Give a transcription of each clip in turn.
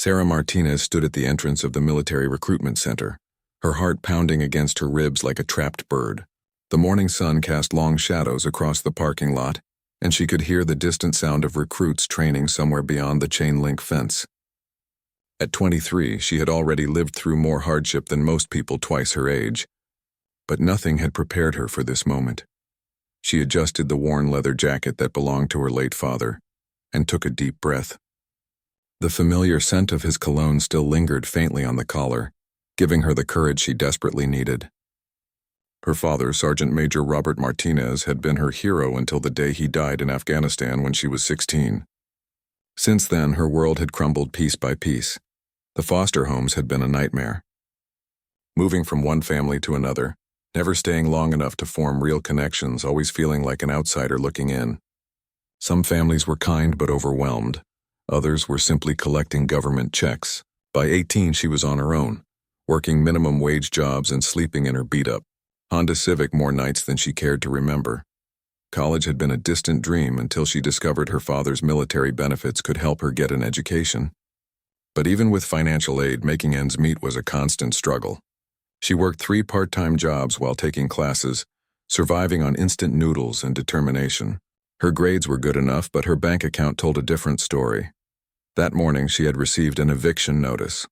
Sarah Martinez stood at the entrance of the military recruitment center, her heart pounding against her ribs like a trapped bird. The morning sun cast long shadows across the parking lot, and she could hear the distant sound of recruits training somewhere beyond the chain-link fence. At 23, she had already lived through more hardship than most people twice her age, but nothing had prepared her for this moment. She adjusted the worn leather jacket that belonged to her late father and took a deep breath. The familiar scent of his cologne still lingered faintly on the collar, giving her the courage she desperately needed. Her father, Sergeant Major Robert Martinez, had been her hero until the day he died in Afghanistan when she was 16. Since then, her world had crumbled piece by piece. The foster homes had been a nightmare. Moving from one family to another, never staying long enough to form real connections, always feeling like an outsider looking in. Some families were kind but overwhelmed. Others were simply collecting government checks. By 18, she was on her own, working minimum wage jobs and sleeping in her beat-up Honda Civic more nights than she cared to remember. College had been a distant dream until she discovered her father's military benefits could help her get an education. But even with financial aid, making ends meet was a constant struggle. She worked 3 part-time jobs while taking classes, surviving on instant noodles and determination. Her grades were good enough, but her bank account told a different story. That morning, she had received an eviction notice.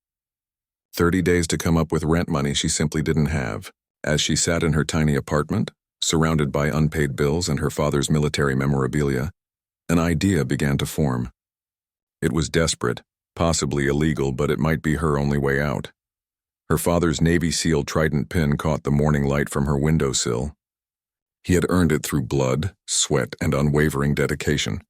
30 days to come up with rent money she simply didn't have. As she sat in her tiny apartment, surrounded by unpaid bills and her father's military memorabilia, an idea began to form. It was desperate, possibly illegal, but it might be her only way out. Her father's Navy SEAL Trident pin caught the morning light from her windowsill. He had earned it through blood, sweat, and unwavering dedication.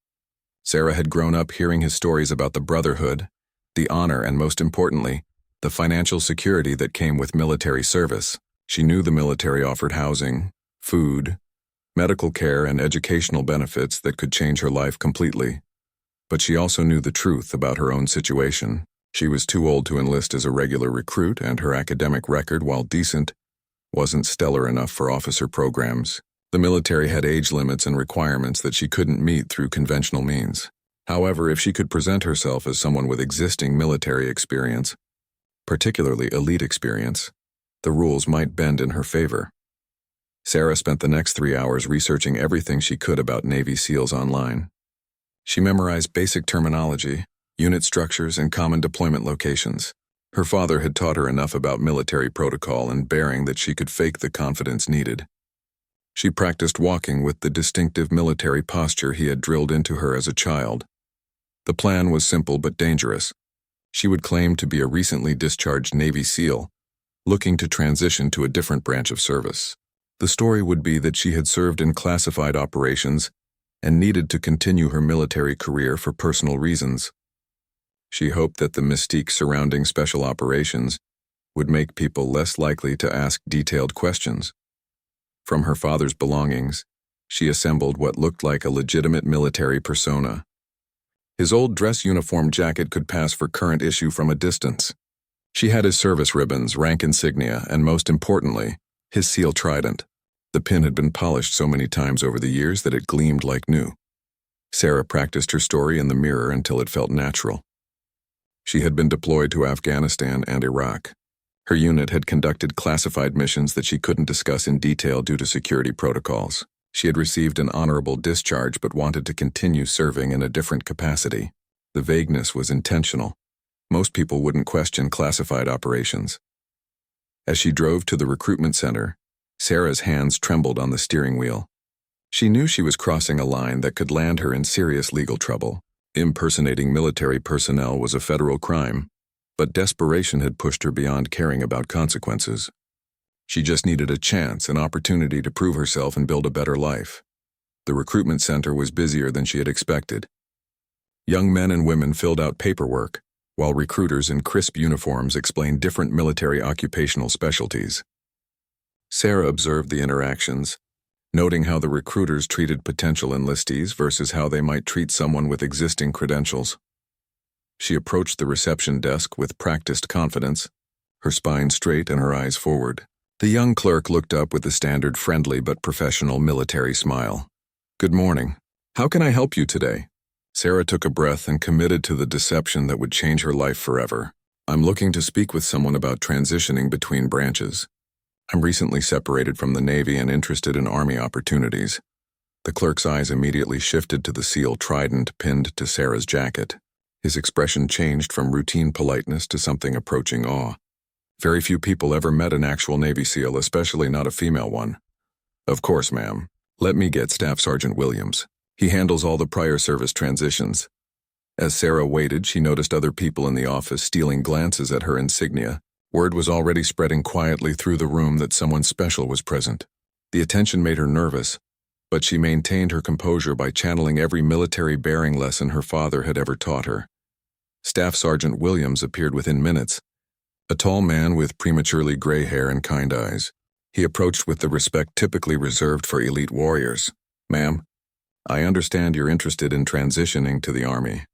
Sarah had grown up hearing his stories about the brotherhood, the honor, and most importantly, the financial security that came with military service. She knew the military offered housing, food, medical care, and educational benefits that could change her life completely. But she also knew the truth about her own situation. She was too old to enlist as a regular recruit, and her academic record, while decent, wasn't stellar enough for officer programs. The military had age limits and requirements that she couldn't meet through conventional means. However, if she could present herself as someone with existing military experience, particularly elite experience, the rules might bend in her favor. Sarah spent the next 3 hours researching everything she could about Navy SEALs online. She memorized basic terminology, unit structures, and common deployment locations. Her father had taught her enough about military protocol and bearing that she could fake the confidence needed. She practiced walking with the distinctive military posture he had drilled into her as a child. The plan was simple but dangerous. She would claim to be a recently discharged Navy SEAL, looking to transition to a different branch of service. The story would be that she had served in classified operations and needed to continue her military career for personal reasons. She hoped that the mystique surrounding special operations would make people less likely to ask detailed questions. From her father's belongings, she assembled what looked like a legitimate military persona. His old dress uniform jacket could pass for current issue from a distance. She had his service ribbons, rank insignia, and most importantly, his SEAL Trident. The pin had been polished so many times over the years that it gleamed like new. Sarah practiced her story in the mirror until it felt natural. She had been deployed to Afghanistan and Iraq. Her unit had conducted classified missions that she couldn't discuss in detail due to security protocols. She had received an honorable discharge but wanted to continue serving in a different capacity. The vagueness was intentional. Most people wouldn't question classified operations. As she drove to the recruitment center, Sarah's hands trembled on the steering wheel. She knew she was crossing a line that could land her in serious legal trouble. Impersonating military personnel was a federal crime, but desperation had pushed her beyond caring about consequences. She just needed a chance, an opportunity to prove herself and build a better life. The recruitment center was busier than she had expected. Young men and women filled out paperwork, while recruiters in crisp uniforms explained different military occupational specialties. Sarah observed the interactions, noting how the recruiters treated potential enlistees versus how they might treat someone with existing credentials. She approached the reception desk with practiced confidence, her spine straight and her eyes forward. The young clerk looked up with the standard friendly but professional military smile. "Good morning. How can I help you today?" Sarah took a breath and committed to the deception that would change her life forever. I'm looking to speak with someone about transitioning between branches. I'm recently separated from the Navy and interested in Army opportunities. The clerk's eyes immediately shifted to the seal trident pinned to Sarah's jacket. His expression changed from routine politeness to something approaching awe. Very few people ever met an actual Navy SEAL, especially not a female one. Of course, ma'am. Let me get Staff Sergeant Williams. He handles all the prior service transitions. As Sarah waited, she noticed other people in the office stealing glances at her insignia. Word was already spreading quietly through the room that someone special was present. The attention made her nervous, but she maintained her composure by channeling every military bearing lesson her father had ever taught her. Staff Sergeant Williams appeared within minutes, a tall man with prematurely gray hair and kind eyes. He approached with the respect typically reserved for elite warriors. Ma'am, I understand you're interested in transitioning to the Army.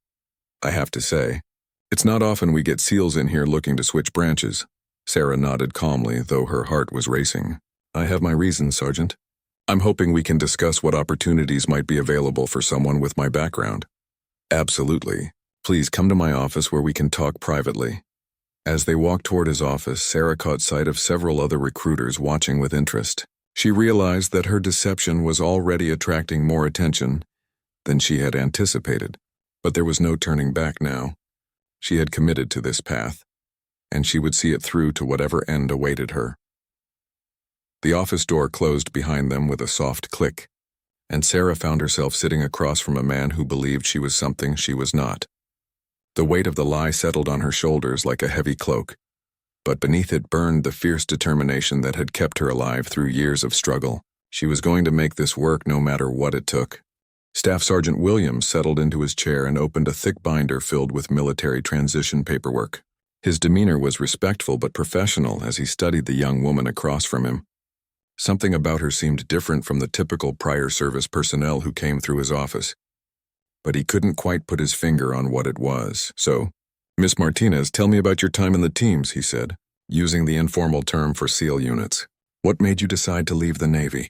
I have to say, it's not often we get SEALs in here looking to switch branches. Sarah nodded calmly, though her heart was racing. I have my reasons, Sergeant. I'm hoping we can discuss what opportunities might be available for someone with my background. Absolutely. Please come to my office where we can talk privately. As they walked toward his office, Sarah caught sight of several other recruiters watching with interest. She realized that her deception was already attracting more attention than she had anticipated, but there was no turning back now. She had committed to this path, and she would see it through to whatever end awaited her. The office door closed behind them with a soft click, and Sarah found herself sitting across from a man who believed she was something she was not. The weight of the lie settled on her shoulders like a heavy cloak, but beneath it burned the fierce determination that had kept her alive through years of struggle. She was going to make this work no matter what it took. Staff Sergeant Williams settled into his chair and opened a thick binder filled with military transition paperwork. His demeanor was respectful but professional as he studied the young woman across from him. Something about her seemed different from the typical prior service personnel who came through his office, but he couldn't quite put his finger on what it was. So, Miss Martinez, tell me about your time in the teams, he said, using the informal term for SEAL units. What made you decide to leave the Navy?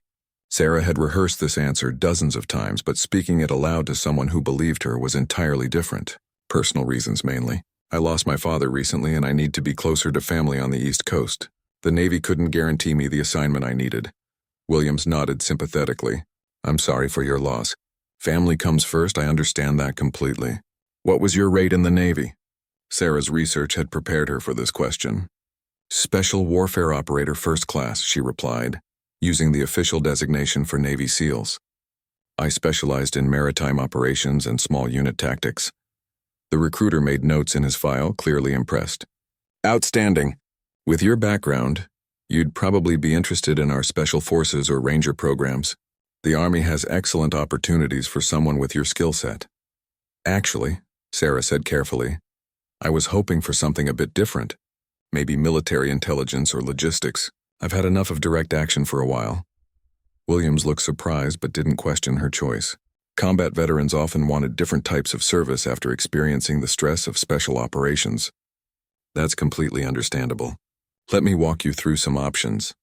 Sarah had rehearsed this answer dozens of times, but speaking it aloud to someone who believed her was entirely different. Personal reasons mainly. I lost my father recently and I need to be closer to family on the East Coast. The Navy couldn't guarantee me the assignment I needed. Williams nodded sympathetically. I'm sorry for your loss. Family comes first, I understand that completely. What was your rate in the Navy? Sarah's research had prepared her for this question. Special Warfare Operator First Class, she replied, using the official designation for Navy SEALs. I specialized in maritime operations and small unit tactics. The recruiter made notes in his file, clearly impressed. Outstanding. With your background, you'd probably be interested in our Special Forces or Ranger programs. The Army has excellent opportunities for someone with your skill set. Actually, Sarah said carefully, I was hoping for something a bit different. Maybe military intelligence or logistics. I've had enough of direct action for a while. Williams looked surprised but didn't question her choice. Combat veterans often wanted different types of service after experiencing the stress of special operations. That's completely understandable. Let me walk you through some options.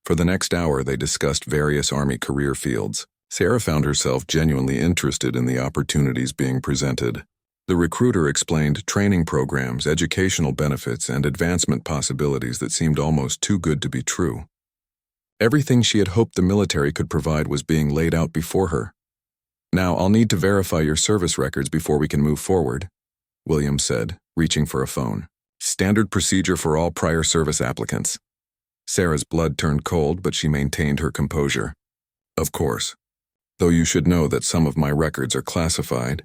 For the next hour, they discussed various Army career fields. Sarah found herself genuinely interested in the opportunities being presented. The recruiter explained training programs, educational benefits, and advancement possibilities that seemed almost too good to be true. Everything she had hoped the military could provide was being laid out before her. Now, I'll need to verify your service records before we can move forward, Williams said, reaching for a phone. Standard procedure for all prior service applicants. Sarah's blood turned cold, but she maintained her composure. Of course. Though you should know that some of my records are classified.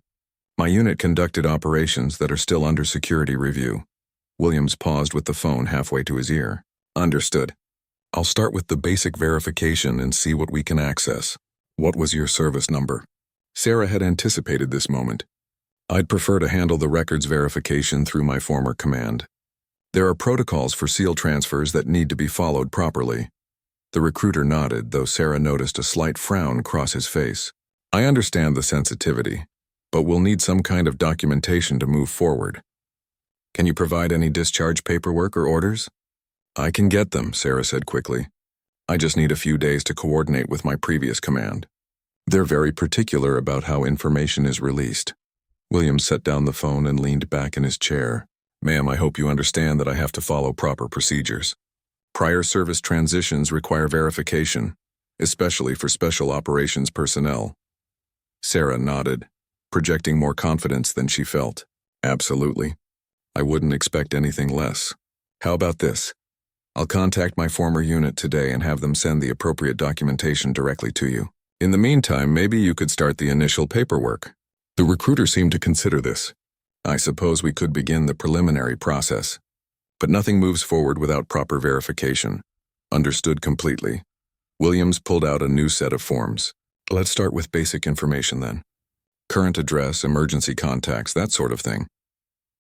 My unit conducted operations that are still under security review. Williams paused with the phone halfway to his ear. Understood. I'll start with the basic verification and see what we can access. What was your service number? Sarah had anticipated this moment. I'd prefer to handle the records verification through my former command. There are protocols for SEAL transfers that need to be followed properly. The recruiter nodded, though Sarah noticed a slight frown cross his face. I understand the sensitivity, but we'll need some kind of documentation to move forward. Can you provide any discharge paperwork or orders? I can get them, Sarah said quickly. I just need a few days to coordinate with my previous command. They're very particular about how information is released. Williams set down the phone and leaned back in his chair. Ma'am, I hope you understand that I have to follow proper procedures. Prior service transitions require verification, especially for special operations personnel. Sarah nodded, projecting more confidence than she felt. Absolutely. I wouldn't expect anything less. How about this? I'll contact my former unit today and have them send the appropriate documentation directly to you. In the meantime, maybe you could start the initial paperwork. The recruiter seemed to consider this. I suppose we could begin the preliminary process. But nothing moves forward without proper verification. Understood completely. Williams pulled out a new set of forms. Let's start with basic information then. Current address, emergency contacts, that sort of thing.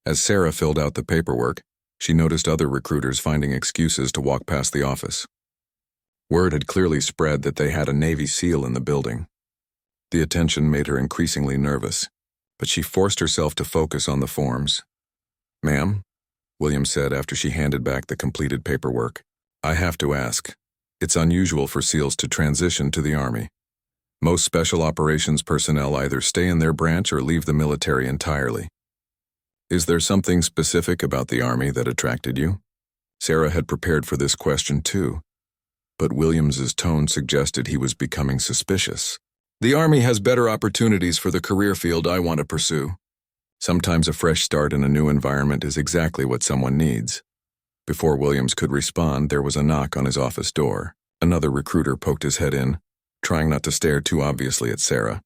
As Sarah filled out the paperwork, she noticed other recruiters finding excuses to walk past the office. Word had clearly spread that they had a Navy SEAL in the building. The attention made her increasingly nervous, but she forced herself to focus on the forms. Ma'am, Williams said after she handed back the completed paperwork, I have to ask. It's unusual for SEALs to transition to the Army. Most special operations personnel either stay in their branch or leave the military entirely. Is there something specific about the Army that attracted you? Sarah had prepared for this question too, but Williams's tone suggested he was becoming suspicious. The Army has better opportunities for the career field I want to pursue. Sometimes a fresh start in a new environment is exactly what someone needs. Before Williams could respond, there was a knock on his office door. Another recruiter poked his head in, trying not to stare too obviously at Sarah.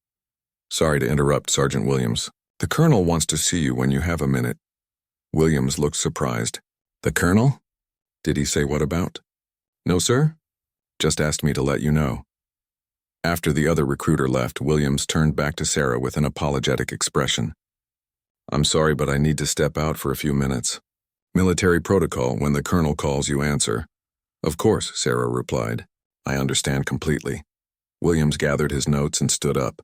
Sorry to interrupt, Sergeant Williams. The Colonel wants to see you when you have a minute. Williams looked surprised. The Colonel? Did he say what about? No, sir. Just asked me to let you know. After the other recruiter left, Williams turned back to Sarah with an apologetic expression. I'm sorry, but I need to step out for a few minutes. Military protocol, when the Colonel calls, you answer. Of course, Sarah replied. I understand completely. Williams gathered his notes and stood up.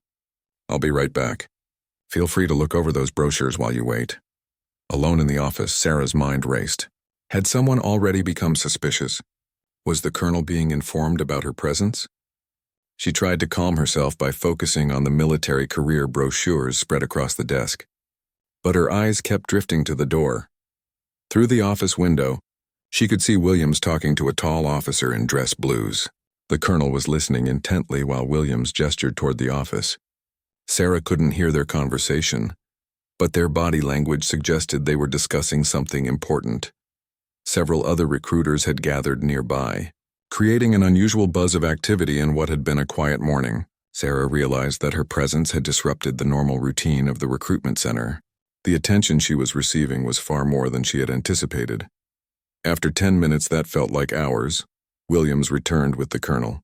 I'll be right back. Feel free to look over those brochures while you wait. Alone in the office, Sarah's mind raced. Had someone already become suspicious? Was the Colonel being informed about her presence? She tried to calm herself by focusing on the military career brochures spread across the desk. But her eyes kept drifting to the door. Through the office window, she could see Williams talking to a tall officer in dress blues. The Colonel was listening intently while Williams gestured toward the office. Sarah couldn't hear their conversation, but their body language suggested they were discussing something important. Several other recruiters had gathered nearby, creating an unusual buzz of activity in what had been a quiet morning. Sarah realized that her presence had disrupted the normal routine of the recruitment center. The attention she was receiving was far more than she had anticipated. After 10 minutes that felt like hours, Williams returned with the Colonel.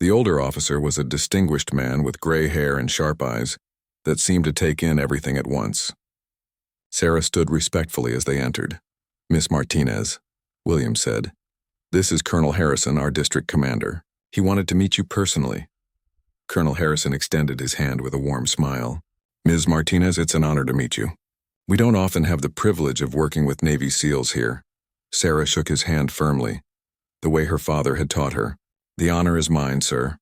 The older officer was a distinguished man with gray hair and sharp eyes that seemed to take in everything at once. Sarah stood respectfully as they entered. Miss Martinez, Williams said. This is Colonel Harrison, our district commander. He wanted to meet you personally. Colonel Harrison extended his hand with a warm smile. Ms. Martinez, it's an honor to meet you. We don't often have the privilege of working with Navy SEALs here. Sarah shook his hand firmly, the way her father had taught her. The honor is mine, sir.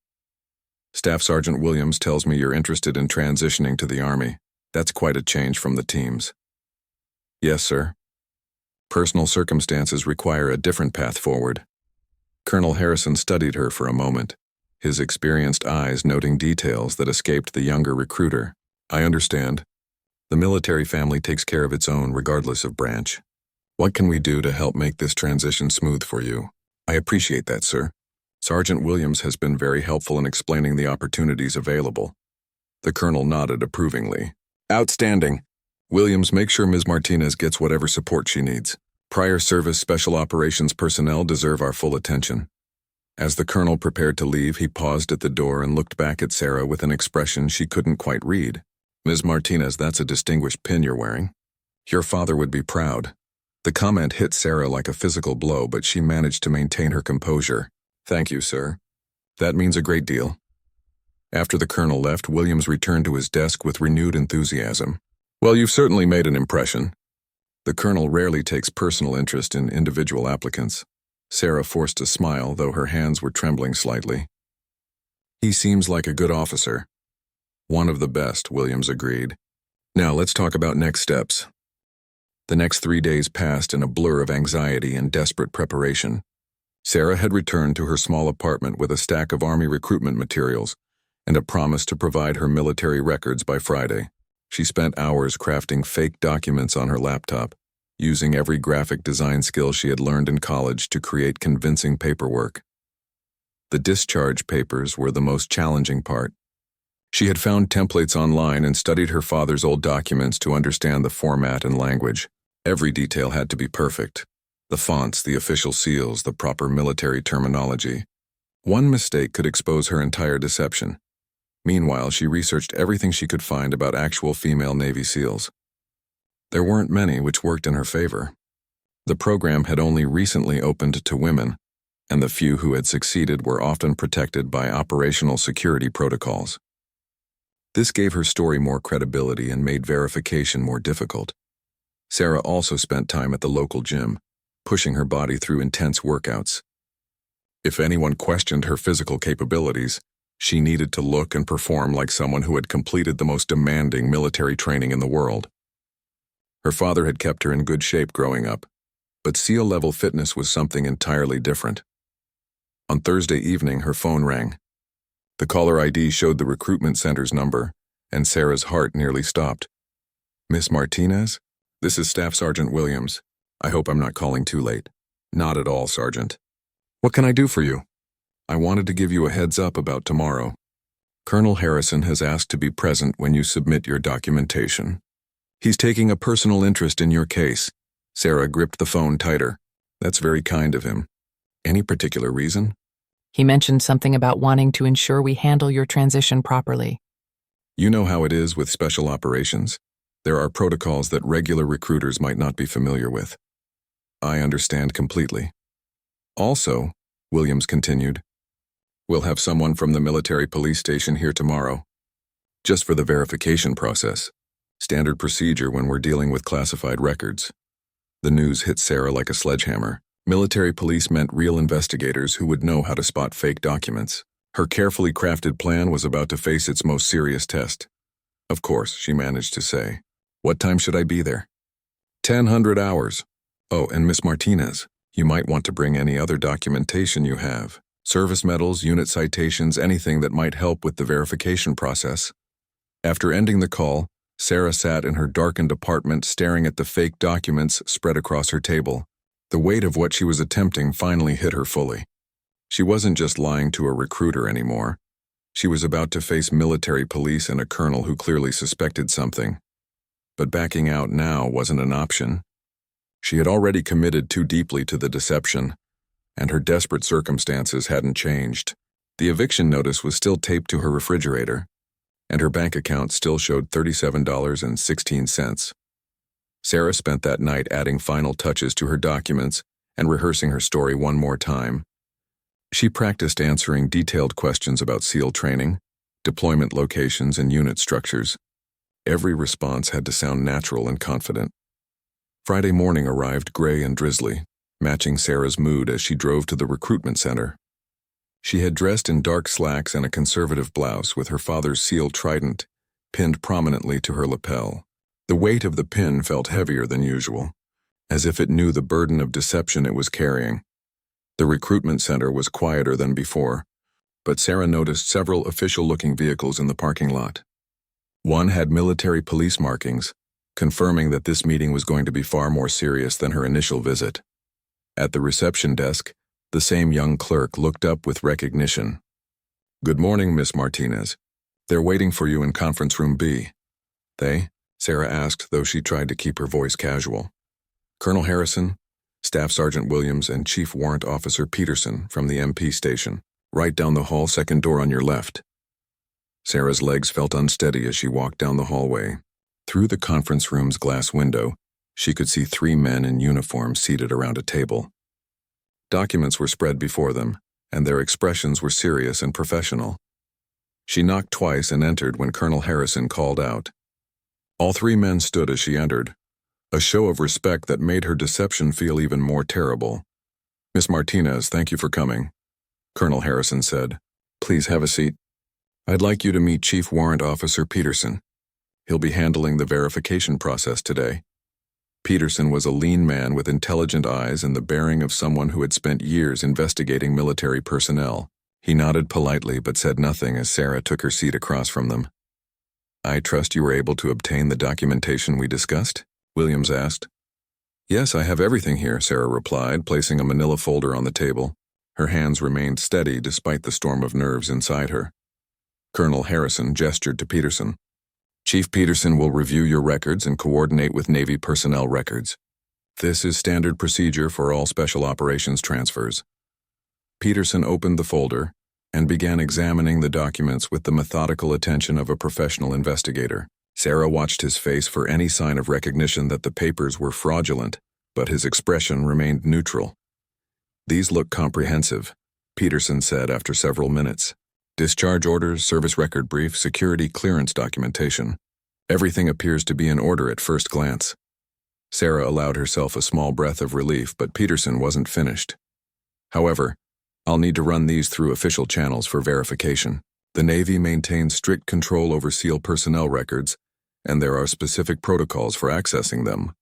Staff Sergeant Williams tells me you're interested in transitioning to the Army. That's quite a change from the teams. Yes, sir. Personal circumstances require a different path forward. Colonel Harrison studied her for a moment, his experienced eyes noting details that escaped the younger recruiter. I understand. The military family takes care of its own regardless of branch. What can we do to help make this transition smooth for you? I appreciate that, sir. Sergeant Williams has been very helpful in explaining the opportunities available. The Colonel nodded approvingly. Outstanding. Williams, make sure Ms. Martinez gets whatever support she needs. Prior service special operations personnel deserve our full attention. As the Colonel prepared to leave, he paused at the door and looked back at Sarah with an expression she couldn't quite read. Ms. Martinez, that's a distinguished pin you're wearing. Your father would be proud. The comment hit Sarah like a physical blow, but she managed to maintain her composure. Thank you, sir. That means a great deal. After the Colonel left, Williams returned to his desk with renewed enthusiasm. Well, you've certainly made an impression. The Colonel rarely takes personal interest in individual applicants. Sarah forced a smile, though her hands were trembling slightly. He seems like a good officer. One of the best, Williams agreed. Now let's talk about next steps. The next 3 days passed in a blur of anxiety and desperate preparation. Sarah had returned to her small apartment with a stack of Army recruitment materials and a promise to provide her military records by Friday. She spent hours crafting fake documents on her laptop, using every graphic design skill she had learned in college to create convincing paperwork. The discharge papers were the most challenging part. She had found templates online and studied her father's old documents to understand the format and language. Every detail had to be perfect. The fonts, the official seals, the proper military terminology. One mistake could expose her entire deception. Meanwhile, she researched everything she could find about actual female Navy SEALs. There weren't many, which worked in her favor. The program had only recently opened to women, and the few who had succeeded were often protected by operational security protocols. This gave her story more credibility and made verification more difficult. Sarah also spent time at the local gym, pushing her body through intense workouts. If anyone questioned her physical capabilities, she needed to look and perform like someone who had completed the most demanding military training in the world. Her father had kept her in good shape growing up, but SEAL-level fitness was something entirely different. On Thursday evening, her phone rang. The caller ID showed the recruitment center's number, and Sarah's heart nearly stopped. "Miss Martinez? This is Staff Sergeant Williams. I hope I'm not calling too late." "Not at all, Sergeant. What can I do for you?" "I wanted to give you a heads up about tomorrow. Colonel Harrison has asked to be present when you submit your documentation. He's taking a personal interest in your case." Sarah gripped the phone tighter. "That's very kind of him. Any particular reason?" He mentioned something about wanting to ensure we handle your transition properly. "You know how it is with special operations. There are protocols that regular recruiters might not be familiar with." "I understand completely." "Also," Williams continued, "we'll have someone from the military police station here tomorrow, just for the verification process. Standard procedure when we're dealing with classified records." The news hit Sarah like a sledgehammer. Military police meant real investigators who would know how to spot fake documents. Her carefully crafted plan was about to face its most serious test. "Of course," she managed to say. "What time should I be there?" 1000 hours. "Oh, and Miss Martinez, you might want to bring any other documentation you have. Service medals, unit citations, anything that might help with the verification process." After ending the call, Sarah sat in her darkened apartment staring at the fake documents spread across her table. The weight of what she was attempting finally hit her fully. She wasn't just lying to a recruiter anymore. She was about to face military police and a colonel who clearly suspected something. But backing out now wasn't an option. She had already committed too deeply to the deception, and her desperate circumstances hadn't changed. The eviction notice was still taped to her refrigerator, and her bank account still showed $37.16. Sarah spent that night adding final touches to her documents and rehearsing her story one more time. She practiced answering detailed questions about SEAL training, deployment locations, and unit structures. Every response had to sound natural and confident. Friday morning arrived gray and drizzly, matching Sarah's mood as she drove to the recruitment center. She had dressed in dark slacks and a conservative blouse with her father's SEAL trident pinned prominently to her lapel. The weight of the pin felt heavier than usual, as if it knew the burden of deception it was carrying. The recruitment center was quieter than before, but Sarah noticed several official-looking vehicles in the parking lot. One had military police markings, confirming that this meeting was going to be far more serious than her initial visit. At the reception desk, the same young clerk looked up with recognition. "Good morning, Miss Martinez. They're waiting for you in conference room B." "They?" Sarah asked, though she tried to keep her voice casual. "Colonel Harrison, Staff Sergeant Williams, and Chief Warrant Officer Peterson from the MP station. Right down the hall, second door on your left." Sarah's legs felt unsteady as she walked down the hallway. Through the conference room's glass window, she could see 3 men in uniform seated around a table. Documents were spread before them, and their expressions were serious and professional. She knocked twice and entered when Colonel Harrison called out. All 3 men stood as she entered, a show of respect that made her deception feel even more terrible. "Miss Martinez, thank you for coming," Colonel Harrison said. "Please have a seat. I'd like you to meet Chief Warrant Officer Peterson. He'll be handling the verification process today. Peterson was a lean man with intelligent eyes and the bearing of someone who had spent years investigating military personnel. He nodded politely but said nothing as Sarah took her seat across from them. "I trust you were able to obtain the documentation we discussed?" Williams asked. "Yes, I have everything here," Sarah replied, placing a manila folder on the table. Her hands remained steady despite the storm of nerves inside her. Colonel Harrison gestured to Peterson. "Chief Peterson will review your records and coordinate with Navy personnel records. This is standard procedure for all special operations transfers." Peterson opened the folder and began examining the documents with the methodical attention of a professional investigator. Sarah watched his face for any sign of recognition that the papers were fraudulent, but his expression remained neutral. "These look comprehensive," Peterson said after several minutes. "Discharge orders, service record brief, security clearance documentation. Everything appears to be in order at first glance." Sarah allowed herself a small breath of relief, but Peterson wasn't finished. "However, I'll need to run these through official channels for verification. The Navy maintains strict control over SEAL personnel records, and there are specific protocols for accessing them."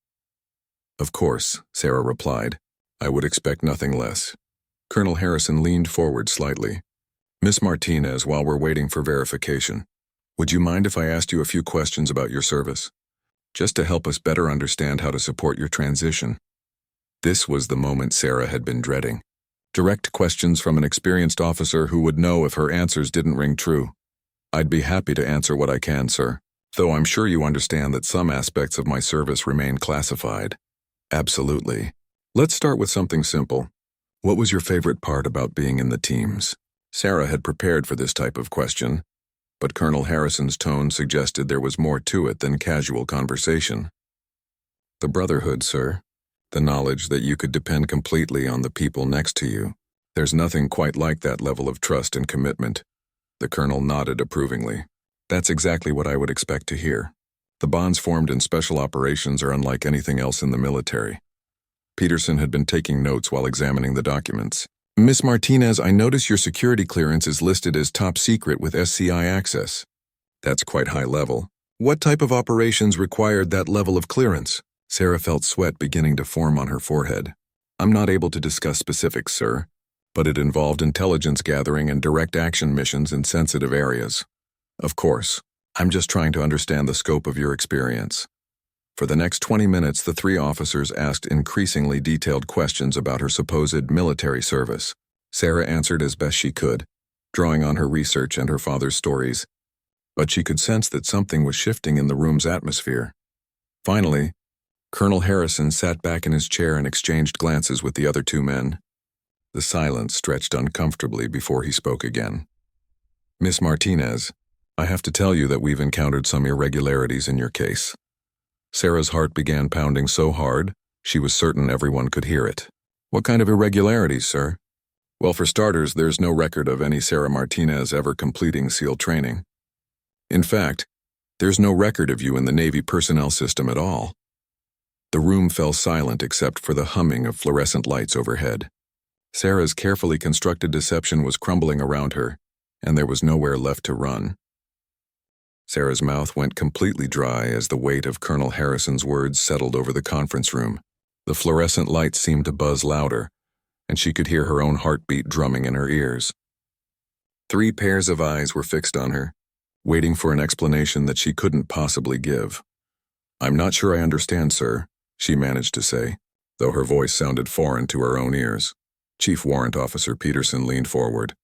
"Of course," Sarah replied. "I would expect nothing less." Colonel Harrison leaned forward slightly. "Miss Martinez, while we're waiting for verification, would you mind if I asked you a few questions about your service? Just to help us better understand how to support your transition." This was the moment Sarah had been dreading. Direct questions from an experienced officer who would know if her answers didn't ring true. "I'd be happy to answer what I can, sir, though I'm sure you understand that some aspects of my service remain classified." "Absolutely. Let's start with something simple. What was your favorite part about being in the teams?" Sarah had prepared for this type of question, but Colonel Harrison's tone suggested there was more to it than casual conversation. "The brotherhood, sir. The knowledge that you could depend completely on the people next to you. There's nothing quite like that level of trust and commitment." The colonel nodded approvingly. "That's exactly what I would expect to hear. The bonds formed in special operations are unlike anything else in the military." Peterson had been taking notes while examining the documents. "Miss Martinez, I notice your security clearance is listed as top secret with SCI access. That's quite high level. What type of operations required that level of clearance?" Sarah felt sweat beginning to form on her forehead. "I'm not able to discuss specifics, sir, but it involved intelligence gathering and direct action missions in sensitive areas." "Of course. I'm just trying to understand the scope of your experience." For the next 20 minutes, the three officers asked increasingly detailed questions about her supposed military service. Sarah answered as best she could, drawing on her research and her father's stories. But she could sense that something was shifting in the room's atmosphere. Finally, Colonel Harrison sat back in his chair and exchanged glances with the other two men. The silence stretched uncomfortably before he spoke again. "Miss Martinez, I have to tell you that we've encountered some irregularities in your case." Sarah's heart began pounding so hard, she was certain everyone could hear it. "What kind of irregularities, sir?" "Well, for starters, there's no record of any Sarah Martinez ever completing SEAL training. In fact, there's no record of you in the Navy personnel system at all." The room fell silent except for the humming of fluorescent lights overhead. Sarah's carefully constructed deception was crumbling around her, and there was nowhere left to run. Sarah's mouth went completely dry as the weight of Colonel Harrison's words settled over the conference room. The fluorescent lights seemed to buzz louder, and she could hear her own heartbeat drumming in her ears. 3 pairs of eyes were fixed on her, waiting for an explanation that she couldn't possibly give. "I'm not sure I understand, sir," she managed to say, though her voice sounded foreign to her own ears. Chief Warrant Officer Peterson leaned forward,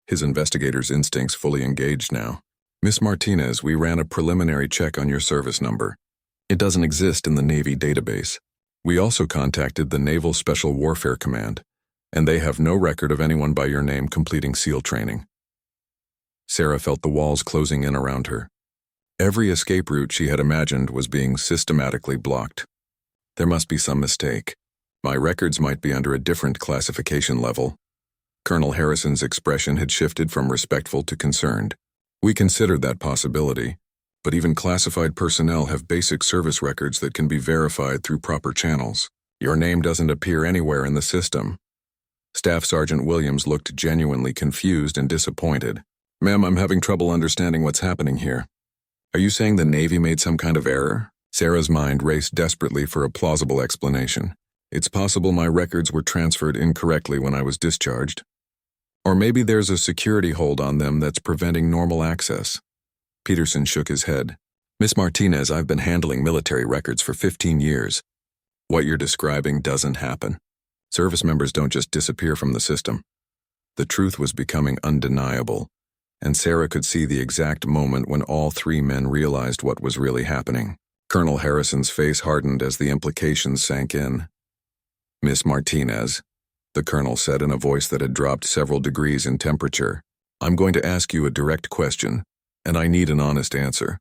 his investigator's instincts fully engaged now. "Miss Martinez, we ran a preliminary check on your service number. It doesn't exist in the Navy database. We also contacted the Naval Special Warfare Command, and they have no record of anyone by your name completing SEAL training." Sarah felt the walls closing in around her. Every escape route she had imagined was being systematically blocked. There must be some mistake. My records might be under a different classification level. Colonel Harrison's expression had shifted from respectful to concerned. "We considered that possibility, but even classified personnel have basic service records that can be verified through proper channels. Your name doesn't appear anywhere in the system." Staff Sergeant Williams looked genuinely confused and disappointed. "Ma'am, I'm having trouble understanding what's happening here." Are you saying the Navy made some kind of error? Sarah's mind raced desperately for a plausible explanation. It's possible my records were transferred incorrectly when I was discharged. Or maybe there's a security hold on them that's preventing normal access. Peterson shook his head. Miss Martinez, I've been handling military records for 15 years. What you're describing doesn't happen. Service members don't just disappear from the system. The truth was becoming undeniable, and Sarah could see the exact moment when all three men realized what was really happening. Colonel Harrison's face hardened as the implications sank in. Miss Martinez, the colonel said in a voice that had dropped several degrees in temperature, I'm going to ask you a direct question, and I need an honest answer.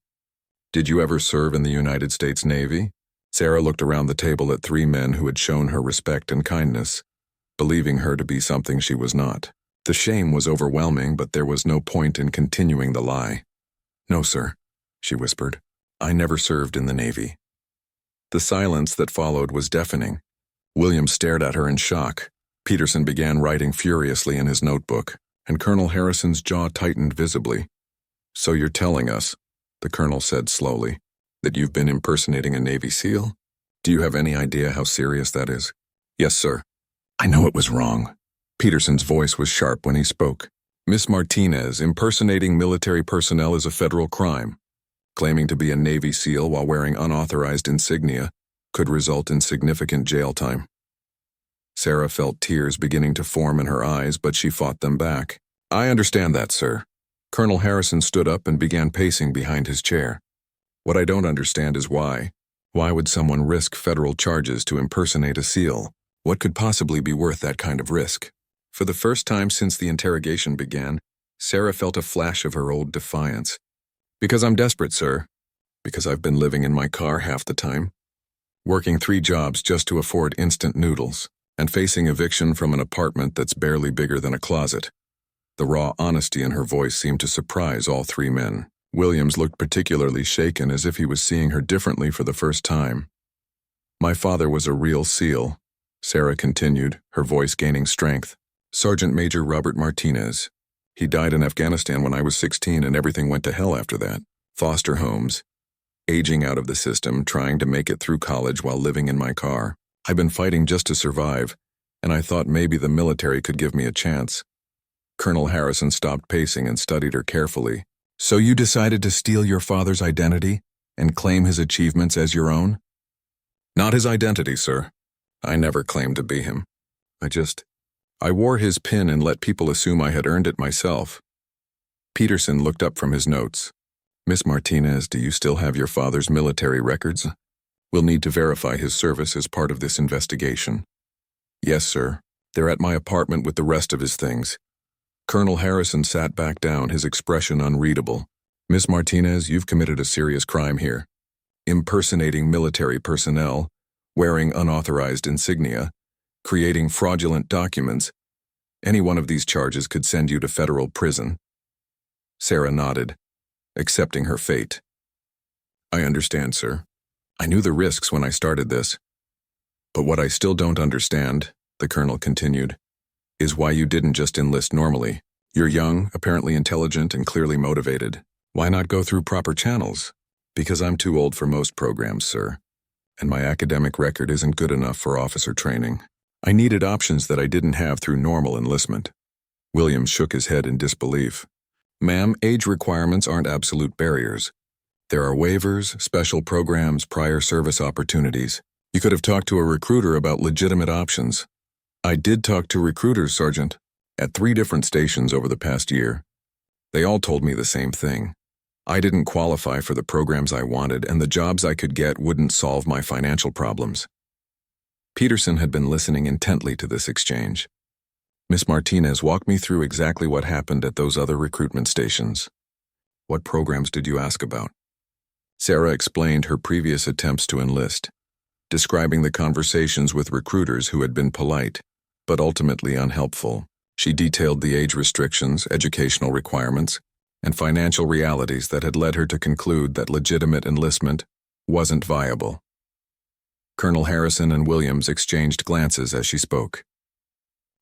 Did you ever serve in the United States Navy? Sarah looked around the table at three men who had shown her respect and kindness, believing her to be something she was not. The shame was overwhelming, but there was no point in continuing the lie. No, sir, she whispered. I never served in the Navy. The silence that followed was deafening. William stared at her in shock. Peterson began writing furiously in his notebook, and Colonel Harrison's jaw tightened visibly. So you're telling us, the colonel said slowly, that you've been impersonating a Navy SEAL? Do you have any idea how serious that is? Yes, sir. I know it was wrong. Peterson's voice was sharp when he spoke. Miss Martinez, impersonating military personnel is a federal crime. Claiming to be a Navy SEAL while wearing unauthorized insignia could result in significant jail time. Sarah felt tears beginning to form in her eyes, but she fought them back. I understand that, sir. Colonel Harrison stood up and began pacing behind his chair. What I don't understand is why. Why would someone risk federal charges to impersonate a SEAL? What could possibly be worth that kind of risk? For the first time since the interrogation began, Sarah felt a flash of her old defiance. Because I'm desperate, sir. Because I've been living in my car half the time. Working 3 jobs just to afford instant noodles, and facing eviction from an apartment that's barely bigger than a closet. The raw honesty in her voice seemed to surprise all 3 men. Williams looked particularly shaken, as if he was seeing her differently for the first time. My father was a real SEAL, Sarah continued, her voice gaining strength. Sergeant Major Robert Martinez. He died in Afghanistan when I was 16 and everything went to hell after that. Foster homes. Aging out of the system, trying to make it through college while living in my car. I've been fighting just to survive, and I thought maybe the military could give me a chance. Colonel Harrison stopped pacing and studied her carefully. So you decided to steal your father's identity and claim his achievements as your own? Not his identity, sir. I never claimed to be him. I wore his pin and let people assume I had earned it myself. Peterson looked up from his notes. Miss Martinez, do you still have your father's military records? We'll need to verify his service as part of this investigation. Yes, sir. They're at my apartment with the rest of his things. Colonel Harrison sat back down, his expression unreadable. Miss Martinez, you've committed a serious crime here. Impersonating military personnel, wearing unauthorized insignia, creating fraudulent documents. Any one of these charges could send you to federal prison. Sarah nodded, accepting her fate. I understand, sir. I knew the risks when I started this. But what I still don't understand, the colonel continued, is why you didn't just enlist normally. You're young, apparently intelligent, and clearly motivated. Why not go through proper channels? Because I'm too old for most programs, sir. And my academic record isn't good enough for officer training. I needed options that I didn't have through normal enlistment. Williams shook his head in disbelief. Ma'am, age requirements aren't absolute barriers. There are waivers, special programs, prior service opportunities. You could have talked to a recruiter about legitimate options. I did talk to recruiters, Sergeant, at 3 different stations over the past year. They all told me the same thing. I didn't qualify for the programs I wanted, and the jobs I could get wouldn't solve my financial problems. Peterson had been listening intently to this exchange. Miss Martinez, walk me through exactly what happened at those other recruitment stations. What programs did you ask about? Sarah explained her previous attempts to enlist, describing the conversations with recruiters who had been polite, but ultimately unhelpful. She detailed the age restrictions, educational requirements, and financial realities that had led her to conclude that legitimate enlistment wasn't viable. Colonel Harrison and Williams exchanged glances as she spoke.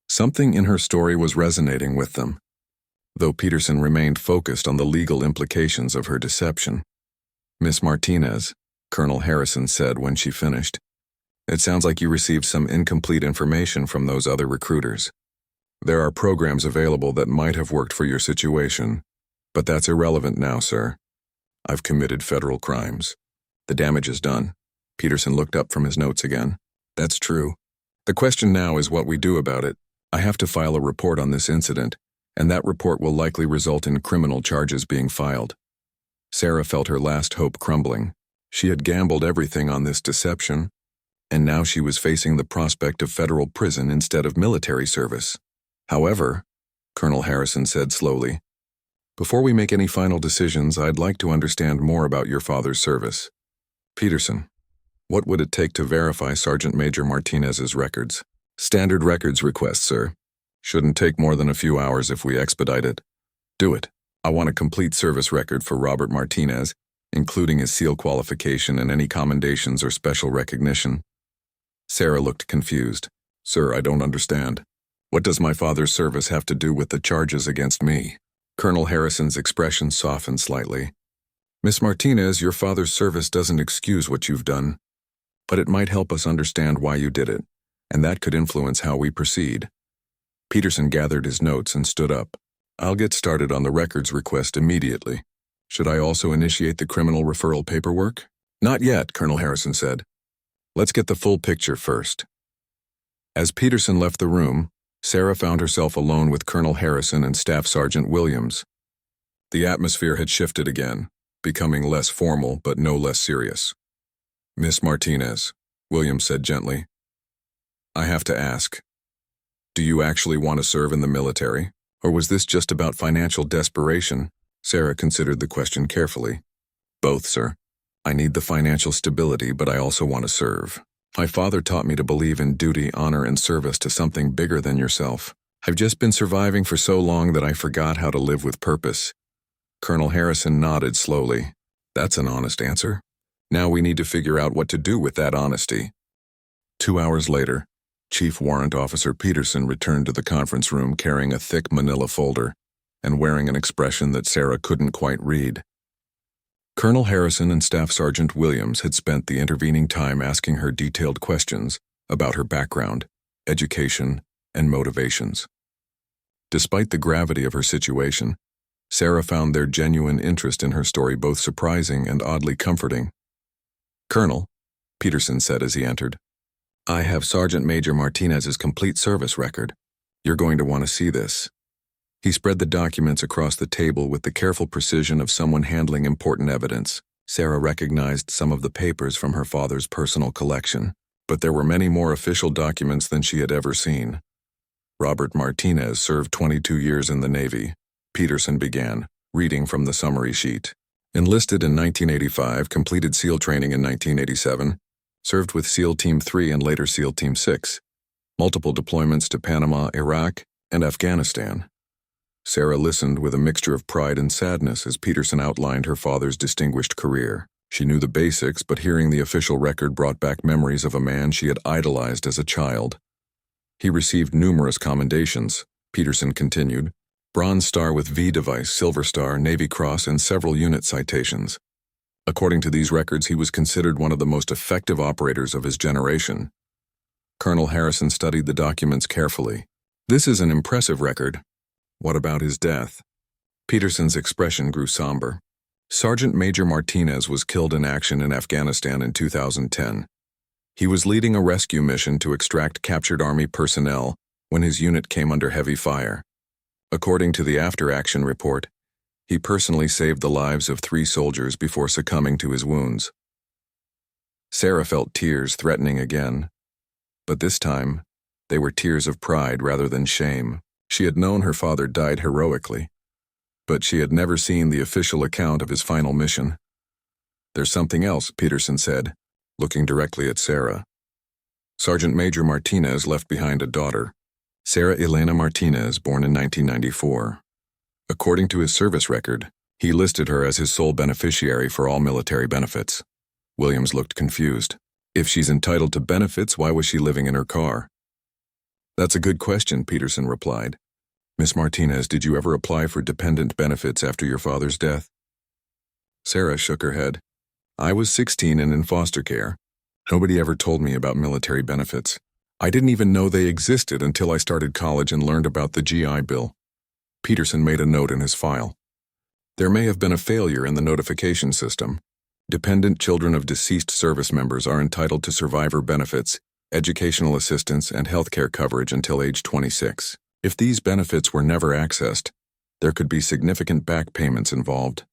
Something in her story was resonating with them, though Peterson remained focused on the legal implications of her deception. Miss Martinez, Colonel Harrison said when she finished. It sounds like you received some incomplete information from those other recruiters. There are programs available that might have worked for your situation, but that's irrelevant now, sir. I've committed federal crimes. The damage is done. Peterson looked up from his notes again. That's true. The question now is what we do about it. I have to file a report on this incident, and that report will likely result in criminal charges being filed. Sarah felt her last hope crumbling. She had gambled everything on this deception, and now she was facing the prospect of federal prison instead of military service. However, Colonel Harrison said slowly, before we make any final decisions, I'd like to understand more about your father's service. Peterson, what would it take to verify Sergeant Major Martinez's records? Standard records request, sir. Shouldn't take more than a few hours if we expedite it. Do it. I want a complete service record for Robert Martinez, including his SEAL qualification and any commendations or special recognition. Sarah looked confused. Sir, I don't understand. What does my father's service have to do with the charges against me? Colonel Harrison's expression softened slightly. Miss Martinez, your father's service doesn't excuse what you've done, but it might help us understand why you did it, and that could influence how we proceed. Peterson gathered his notes and stood up. I'll get started on the records request immediately. Should I also initiate the criminal referral paperwork? Not yet, Colonel Harrison said. Let's get the full picture first. As Peterson left the room, Sarah found herself alone with Colonel Harrison and Staff Sergeant Williams. The atmosphere had shifted again, becoming less formal but no less serious. Miss Martinez, Williams said gently, I have to ask, do you actually want to serve in the military, or was this just about financial desperation? Sarah considered the question carefully. Both, sir. I need the financial stability, but I also want to serve. My father taught me to believe in duty, honor, and service to something bigger than yourself. I've just been surviving for so long that I forgot how to live with purpose. Colonel Harrison nodded slowly. That's an honest answer. Now we need to figure out what to do with that honesty. 2 hours later, Chief Warrant Officer Peterson returned to the conference room carrying a thick manila folder and wearing an expression that Sarah couldn't quite read. Colonel Harrison and Staff Sergeant Williams had spent the intervening time asking her detailed questions about her background, education, and motivations. Despite the gravity of her situation, Sarah found their genuine interest in her story both surprising and oddly comforting. Colonel, Peterson said as he entered, I have Sergeant Major Martinez's complete service record. You're going to want to see this. He spread the documents across the table with the careful precision of someone handling important evidence. Sarah recognized some of the papers from her father's personal collection, but there were many more official documents than she had ever seen. Robert Martinez served 22 years in the Navy. Peterson began, reading from the summary sheet. Enlisted in 1985, completed SEAL training in 1987, served with SEAL Team 3 and later SEAL Team 6. Multiple deployments to Panama, Iraq, and Afghanistan. Sarah listened with a mixture of pride and sadness as Peterson outlined her father's distinguished career. She knew the basics, but hearing the official record brought back memories of a man she had idolized as a child. He received numerous commendations, Peterson continued, Bronze Star with V device, Silver Star, Navy Cross, and several unit citations. According to these records, he was considered one of the most effective operators of his generation. Colonel Harrison studied the documents carefully. This is an impressive record. What about his death? Peterson's expression grew somber. Sergeant Major Martinez was killed in action in Afghanistan in 2010. He was leading a rescue mission to extract captured Army personnel when his unit came under heavy fire. According to the after-action report, he personally saved the lives of 3 soldiers before succumbing to his wounds. Sarah felt tears threatening again, but this time, they were tears of pride rather than shame. She had known her father died heroically, but she had never seen the official account of his final mission. There's something else, Peterson said, looking directly at Sarah. Sergeant Major Martinez left behind a daughter, Sarah Elena Martinez, born in 1994. According to his service record, he listed her as his sole beneficiary for all military benefits. Williams looked confused. If she's entitled to benefits, why was she living in her car? That's a good question, Peterson replied. Miss Martinez, did you ever apply for dependent benefits after your father's death? Sarah shook her head. I was 16 and in foster care. Nobody ever told me about military benefits. I didn't even know they existed until I started college and learned about the GI Bill. Peterson made a note in his file. There may have been a failure in the notification system. Dependent children of deceased service members are entitled to survivor benefits, educational assistance, and healthcare coverage until age 26. If these benefits were never accessed, there could be significant back payments involved.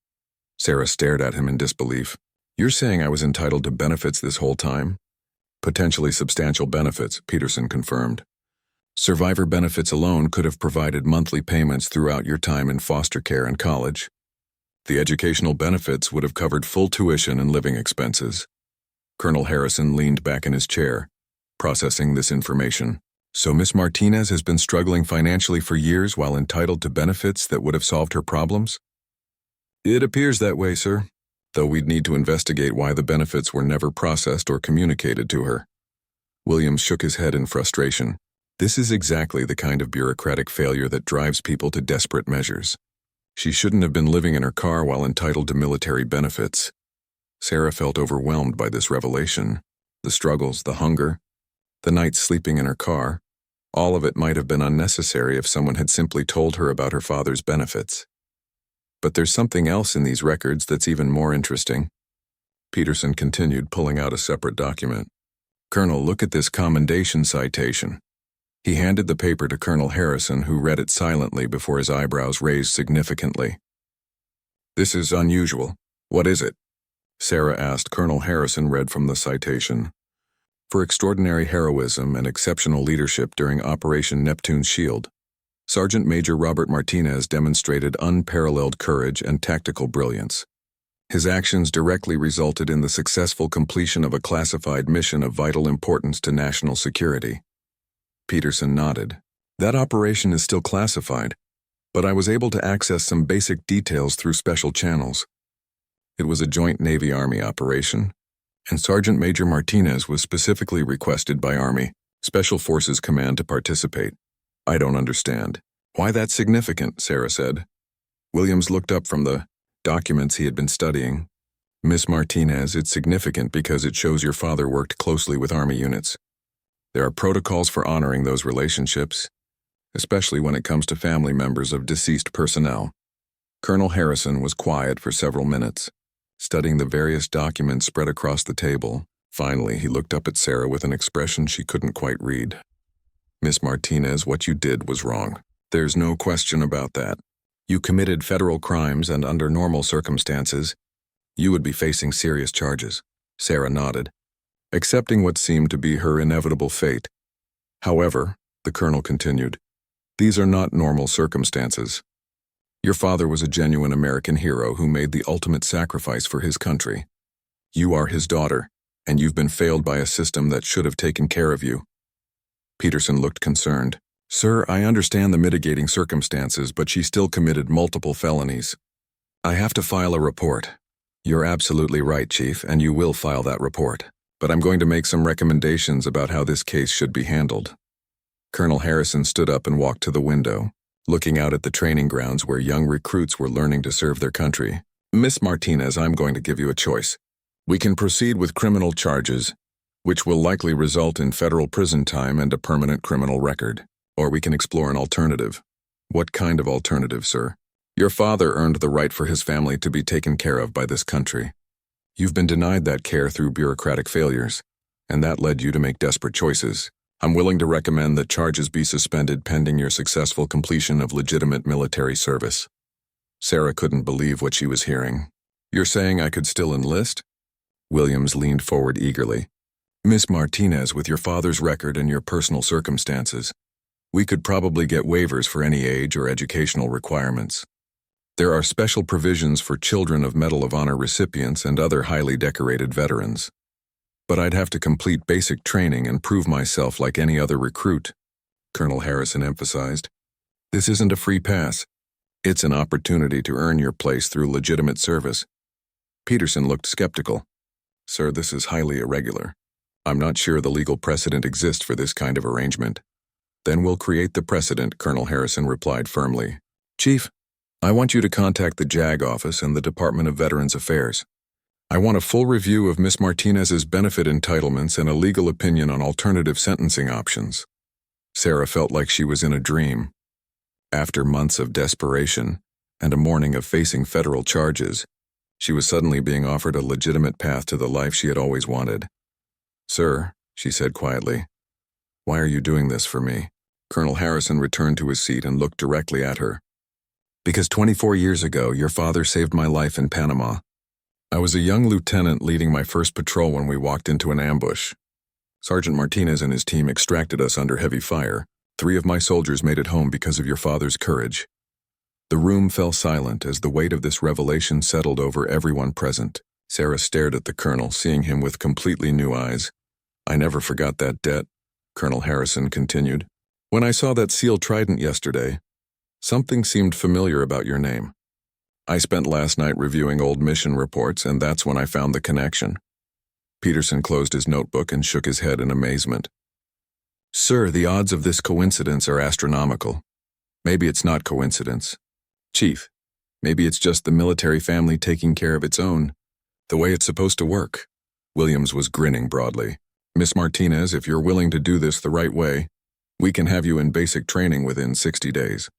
Sarah stared at him in disbelief. You're saying I was entitled to benefits this whole time? Potentially substantial benefits, Peterson confirmed. Survivor benefits alone could have provided monthly payments throughout your time in foster care and college. The educational benefits would have covered full tuition and living expenses. Colonel Harrison leaned back in his chair, processing this information. So Miss Martinez has been struggling financially for years while entitled to benefits that would have solved her problems? It appears that way, sir, though we'd need to investigate why the benefits were never processed or communicated to her. Williams shook his head in frustration. This is exactly the kind of bureaucratic failure that drives people to desperate measures. She shouldn't have been living in her car while entitled to military benefits. Sarah felt overwhelmed by this revelation. The struggles, the hunger, the nights sleeping in her car, all of it might have been unnecessary if someone had simply told her about her father's benefits. But there's something else in these records that's even more interesting. Peterson continued, pulling out a separate document. Colonel, look at this commendation citation. He handed the paper to Colonel Harrison, who read it silently before his eyebrows raised significantly. This is unusual. What is it? Sarah asked. Colonel Harrison read from the citation. For extraordinary heroism and exceptional leadership during Operation Neptune's Shield, Sergeant Major Robert Martinez demonstrated unparalleled courage and tactical brilliance. His actions directly resulted in the successful completion of a classified mission of vital importance to national security. Peterson nodded. That operation is still classified, but I was able to access some basic details through special channels. It was a joint Navy-Army operation, and Sergeant Major Martinez was specifically requested by Army Special Forces Command to participate. I don't understand. Why that's significant, Sarah said. Williams looked up from the documents he had been studying. Miss Martinez, it's significant because it shows your father worked closely with Army units. There are protocols for honoring those relationships, especially when it comes to family members of deceased personnel. Colonel Harrison was quiet for several minutes, studying the various documents spread across the table. Finally, he looked up at Sarah with an expression she couldn't quite read. Miss Martinez, what you did was wrong. There's no question about that. You committed federal crimes, and under normal circumstances, you would be facing serious charges. Sarah nodded, accepting what seemed to be her inevitable fate. However, the colonel continued, these are not normal circumstances. Your father was a genuine American hero who made the ultimate sacrifice for his country. You are his daughter, and you've been failed by a system that should have taken care of you. Peterson looked concerned. Sir, I understand the mitigating circumstances, but she still committed multiple felonies. I have to file a report. You're absolutely right, Chief, and you will file that report. But I'm going to make some recommendations about how this case should be handled. Colonel Harrison stood up and walked to the window, looking out at the training grounds where young recruits were learning to serve their country. Miss Martinez, I'm going to give you a choice. We can proceed with criminal charges, which will likely result in federal prison time and a permanent criminal record. Or we can explore an alternative. What kind of alternative, sir? Your father earned the right for his family to be taken care of by this country. You've been denied that care through bureaucratic failures, and that led you to make desperate choices. I'm willing to recommend that charges be suspended pending your successful completion of legitimate military service. Sarah couldn't believe what she was hearing. You're saying I could still enlist? Williams leaned forward eagerly. Miss Martinez, with your father's record and your personal circumstances, we could probably get waivers for any age or educational requirements. There are special provisions for children of Medal of Honor recipients and other highly decorated veterans. But I'd have to complete basic training and prove myself like any other recruit, Colonel Harrison emphasized. This isn't a free pass. It's an opportunity to earn your place through legitimate service. Peterson looked skeptical. Sir, this is highly irregular. I'm not sure the legal precedent exists for this kind of arrangement. Then we'll create the precedent, Colonel Harrison replied firmly. Chief, I want you to contact the JAG office and the Department of Veterans Affairs. I want a full review of Miss Martinez's benefit entitlements and a legal opinion on alternative sentencing options. Sarah felt like she was in a dream. After months of desperation and a morning of facing federal charges, she was suddenly being offered a legitimate path to the life she had always wanted. "Sir," she said quietly, "why are you doing this for me?" Colonel Harrison returned to his seat and looked directly at her. "Because 24 years ago, your father saved my life in Panama. I was a young lieutenant leading my first patrol when we walked into an ambush. Sergeant Martinez and his team extracted us under heavy fire. 3 of my soldiers made it home because of your father's courage." The room fell silent as the weight of this revelation settled over everyone present. Sarah stared at the colonel, seeing him with completely new eyes. "I never forgot that debt," Colonel Harrison continued. "When I saw that seal trident yesterday, something seemed familiar about your name. I spent last night reviewing old mission reports, and that's when I found the connection." Peterson closed his notebook and shook his head in amazement. "Sir, the odds of this coincidence are astronomical. Maybe it's not coincidence. Chief, maybe it's just the military family taking care of its own, the way it's supposed to work." Williams was grinning broadly. "Miss Martinez, if you're willing to do this the right way, we can have you in basic training within 60 days.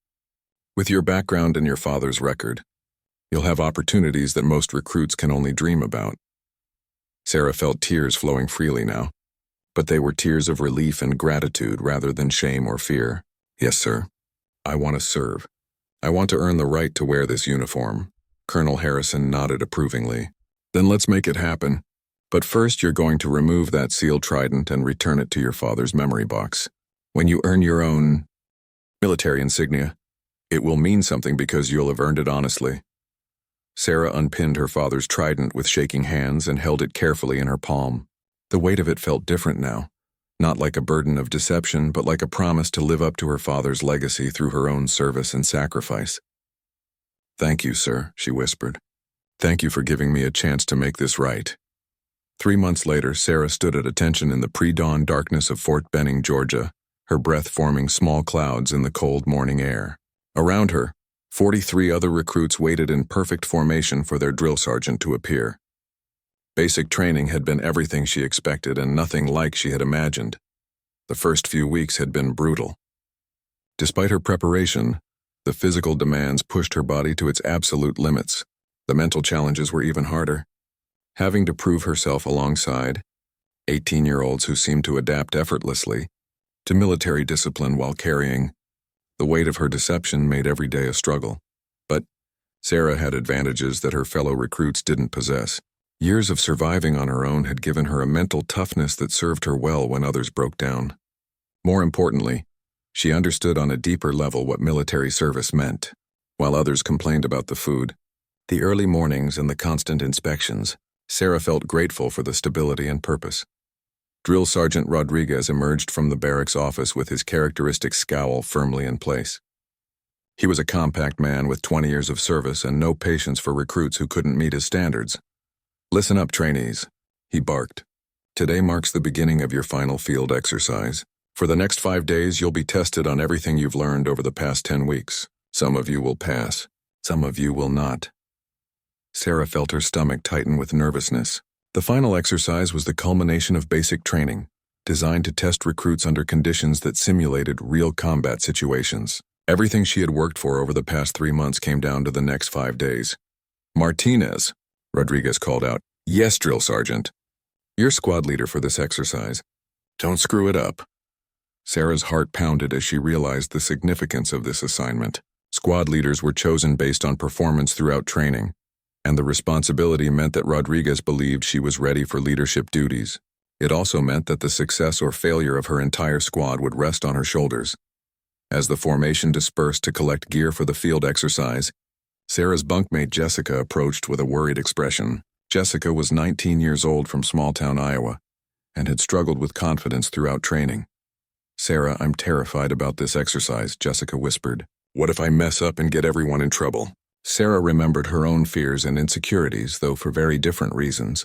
With your background and your father's record, you'll have opportunities that most recruits can only dream about." Sarah felt tears flowing freely now, but they were tears of relief and gratitude rather than shame or fear. "Yes, sir. I want to serve. I want to earn the right to wear this uniform." Colonel Harrison nodded approvingly. "Then let's make it happen. But first you're going to remove that seal trident and return it to your father's memory box. When you earn your own military insignia, it will mean something because you'll have earned it honestly." Sarah unpinned her father's trident with shaking hands and held it carefully in her palm. The weight of it felt different now, not like a burden of deception, but like a promise to live up to her father's legacy through her own service and sacrifice. "Thank you, sir," she whispered. "Thank you for giving me a chance to make this right." 3 months later, Sarah stood at attention in the pre-dawn darkness of Fort Benning, Georgia, her breath forming small clouds in the cold morning air. Around her, 43 other recruits waited in perfect formation for their drill sergeant to appear. Basic training had been everything she expected and nothing like she had imagined. The first few weeks had been brutal. Despite her preparation, the physical demands pushed her body to its absolute limits. The mental challenges were even harder. Having to prove herself alongside 18-year-olds who seemed to adapt effortlessly to military discipline while carrying the weight of her deception made every day a struggle. But Sarah had advantages that her fellow recruits didn't possess. Years of surviving on her own had given her a mental toughness that served her well when others broke down. More importantly, she understood on a deeper level what military service meant. While others complained about the food, the early mornings and the constant inspections, Sarah felt grateful for the stability and purpose. Drill Sergeant Rodriguez emerged from the barracks office with his characteristic scowl firmly in place. He was a compact man with 20 years of service and no patience for recruits who couldn't meet his standards. "Listen up, trainees," he barked. "Today marks the beginning of your final field exercise. For the next 5 days, you'll be tested on everything you've learned over the past 10 weeks. Some of you will pass. Some of you will not." Sarah felt her stomach tighten with nervousness. The final exercise was the culmination of basic training, designed to test recruits under conditions that simulated real combat situations. Everything she had worked for over the past 3 months came down to the next 5 days. "Martinez," Rodriguez called out. "Yes, Drill Sergeant. You're squad leader for this exercise. Don't screw it up." Sarah's heart pounded as she realized the significance of this assignment. Squad leaders were chosen based on performance throughout training, and the responsibility meant that Rodriguez believed she was ready for leadership duties. It also meant that the success or failure of her entire squad would rest on her shoulders. As the formation dispersed to collect gear for the field exercise, Sarah's bunkmate Jessica approached with a worried expression. Jessica was 19 years old from small-town Iowa and had struggled with confidence throughout training. "Sarah, I'm terrified about this exercise," Jessica whispered. "What if I mess up and get everyone in trouble?" Sarah remembered her own fears and insecurities, though for very different reasons.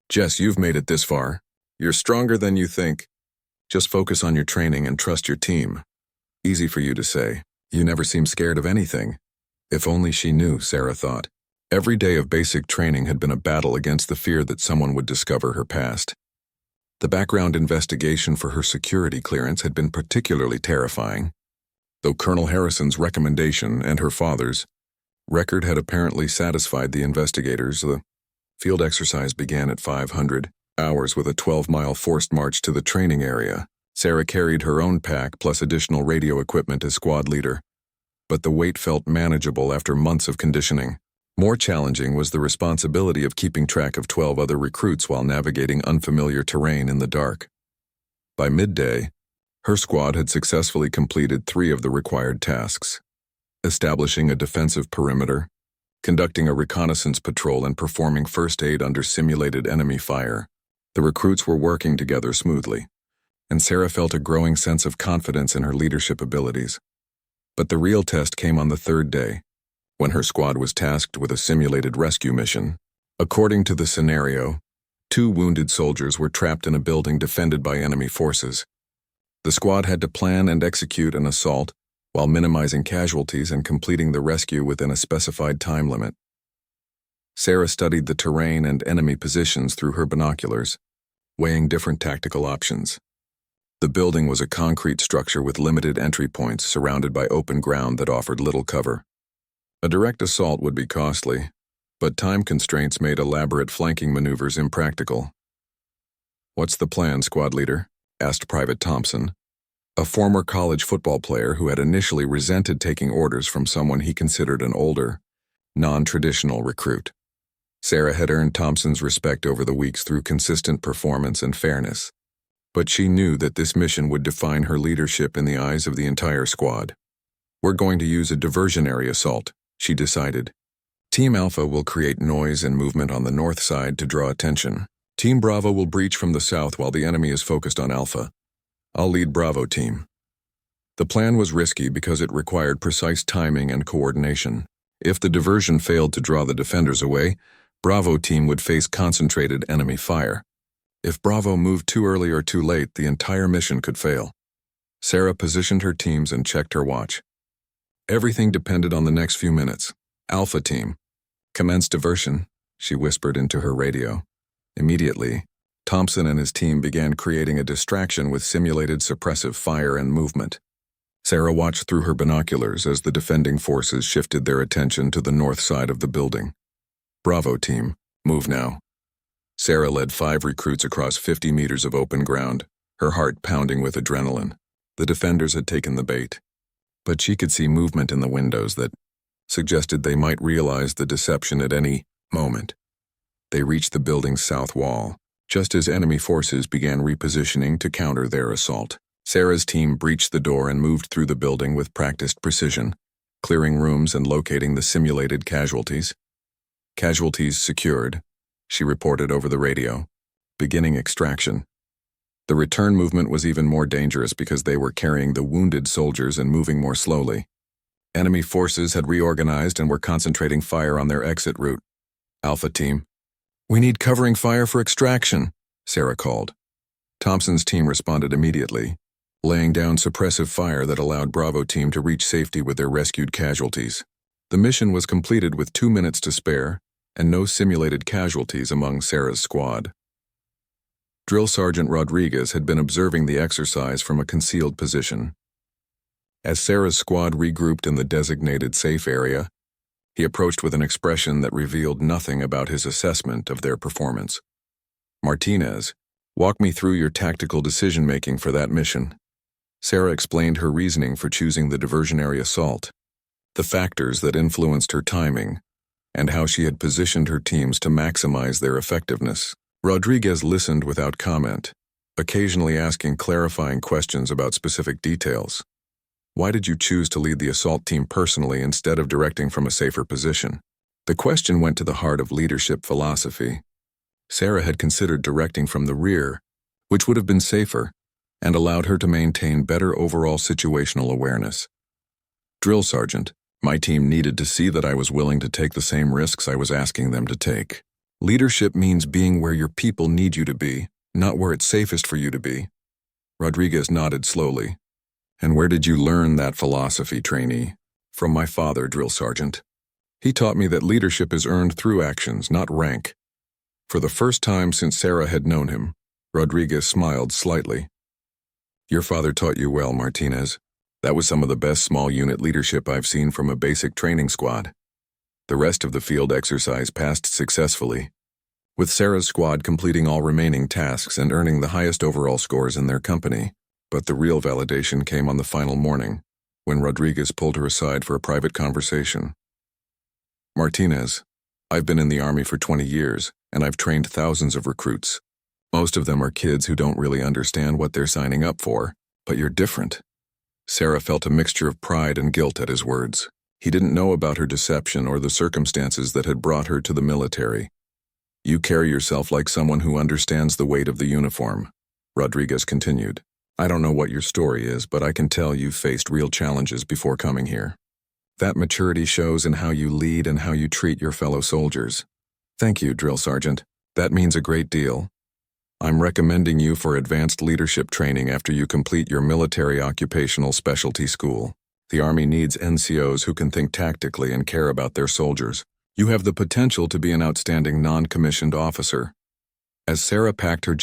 "Jess, you've made it this far. You're stronger than you think. Just focus on your training and trust your team." Easy for you to say. You never seem scared of anything. If only she knew, Sarah thought. Every day of basic training had been a battle against the fear that someone would discover her past. The background investigation for her security clearance had been particularly terrifying. Though Colonel Harrison's recommendation and her father's record had apparently satisfied the investigators, the field exercise began at 500 hours with a 12-mile forced march to the training area. Sarah carried her own pack plus additional radio equipment as squad leader, but the weight felt manageable after months of conditioning. More challenging was the responsibility of keeping track of 12 other recruits while navigating unfamiliar terrain in the dark. By midday, her squad had successfully completed 3 of the required tasks: establishing a defensive perimeter, conducting a reconnaissance patrol, and performing first aid under simulated enemy fire. The recruits were working together smoothly, and Sarah felt a growing sense of confidence in her leadership abilities. But the real test came on the 3rd day, when her squad was tasked with a simulated rescue mission. According to the scenario, 2 wounded soldiers were trapped in a building defended by enemy forces. The squad had to plan and execute an assault while minimizing casualties and completing the rescue within a specified time limit. Sarah studied the terrain and enemy positions through her binoculars, weighing different tactical options. The building was a concrete structure with limited entry points surrounded by open ground that offered little cover. A direct assault would be costly, but time constraints made elaborate flanking maneuvers impractical. "What's the plan, squad leader?" asked Private Thompson, a former college football player who had initially resented taking orders from someone he considered an older, non-traditional recruit. Sarah had earned Thompson's respect over the weeks through consistent performance and fairness, but she knew that this mission would define her leadership in the eyes of the entire squad. "We're going to use a diversionary assault," she decided. "Team Alpha will create noise and movement on the north side to draw attention. Team Bravo will breach from the south while the enemy is focused on Alpha. I'll lead Bravo team." The plan was risky because it required precise timing and coordination. If the diversion failed to draw the defenders away, Bravo team would face concentrated enemy fire. If Bravo moved too early or too late, the entire mission could fail. Sarah positioned her teams and checked her watch. Everything depended on the next few minutes. "Alpha team, commence diversion," she whispered into her radio. Immediately, Thompson and his team began creating a distraction with simulated suppressive fire and movement. Sarah watched through her binoculars as the defending forces shifted their attention to the north side of the building. "Bravo team, move now." Sarah led 5 recruits across 50 meters of open ground, her heart pounding with adrenaline. The defenders had taken the bait, but she could see movement in the windows that suggested they might realize the deception at any moment. They reached the building's south wall, just as enemy forces began repositioning to counter their assault. Sarah's team breached the door and moved through the building with practiced precision, clearing rooms and locating the simulated casualties. "Casualties secured," she reported over the radio, beginning extraction. The return movement was even more dangerous because they were carrying the wounded soldiers and moving more slowly. Enemy forces had reorganized and were concentrating fire on their exit route. "Alpha team, we need covering fire for extraction," Sarah called. Thompson's team responded immediately, laying down suppressive fire that allowed Bravo team to reach safety with their rescued casualties. The mission was completed with 2 minutes to spare and no simulated casualties among Sarah's squad. Drill Sergeant Rodriguez had been observing the exercise from a concealed position. As Sarah's squad regrouped in the designated safe area, he approached with an expression that revealed nothing about his assessment of their performance. "Martinez, walk me through your tactical decision-making for that mission." Sarah explained her reasoning for choosing the diversionary assault, the factors that influenced her timing, and how she had positioned her teams to maximize their effectiveness. Rodriguez listened without comment, occasionally asking clarifying questions about specific details. "Why did you choose to lead the assault team personally instead of directing from a safer position?" The question went to the heart of leadership philosophy. Sarah had considered directing from the rear, which would have been safer, and allowed her to maintain better overall situational awareness. "Drill Sergeant, my team needed to see that I was willing to take the same risks I was asking them to take. Leadership means being where your people need you to be, not where it's safest for you to be." Rodriguez nodded slowly. "And where did you learn that philosophy, trainee?" "From my father, Drill Sergeant." He taught me that leadership is earned through actions, not rank. For the first time since Sarah had known him, Rodriguez smiled slightly. Your father taught you well, Martinez. That was some of the best small unit leadership I've seen from a basic training squad. The rest of the field exercise passed successfully, with Sarah's squad completing all remaining tasks and earning the highest overall scores in their company. But the real validation came on the final morning, when Rodriguez pulled her aside for a private conversation. Martinez, I've been in the Army for 20 years, and I've trained thousands of recruits. Most of them are kids who don't really understand what they're signing up for, but you're different. Sarah felt a mixture of pride and guilt at his words. He didn't know about her deception or the circumstances that had brought her to the military. You carry yourself like someone who understands the weight of the uniform, Rodriguez continued. I don't know what your story is, but I can tell you've faced real challenges before coming here. That maturity shows in how you lead and how you treat your fellow soldiers. Thank you, Drill Sergeant. That means a great deal. I'm recommending you for advanced leadership training after you complete your military occupational specialty school. The Army needs NCOs who can think tactically and care about their soldiers. You have the potential to be an outstanding non-commissioned officer. As Sarah packed her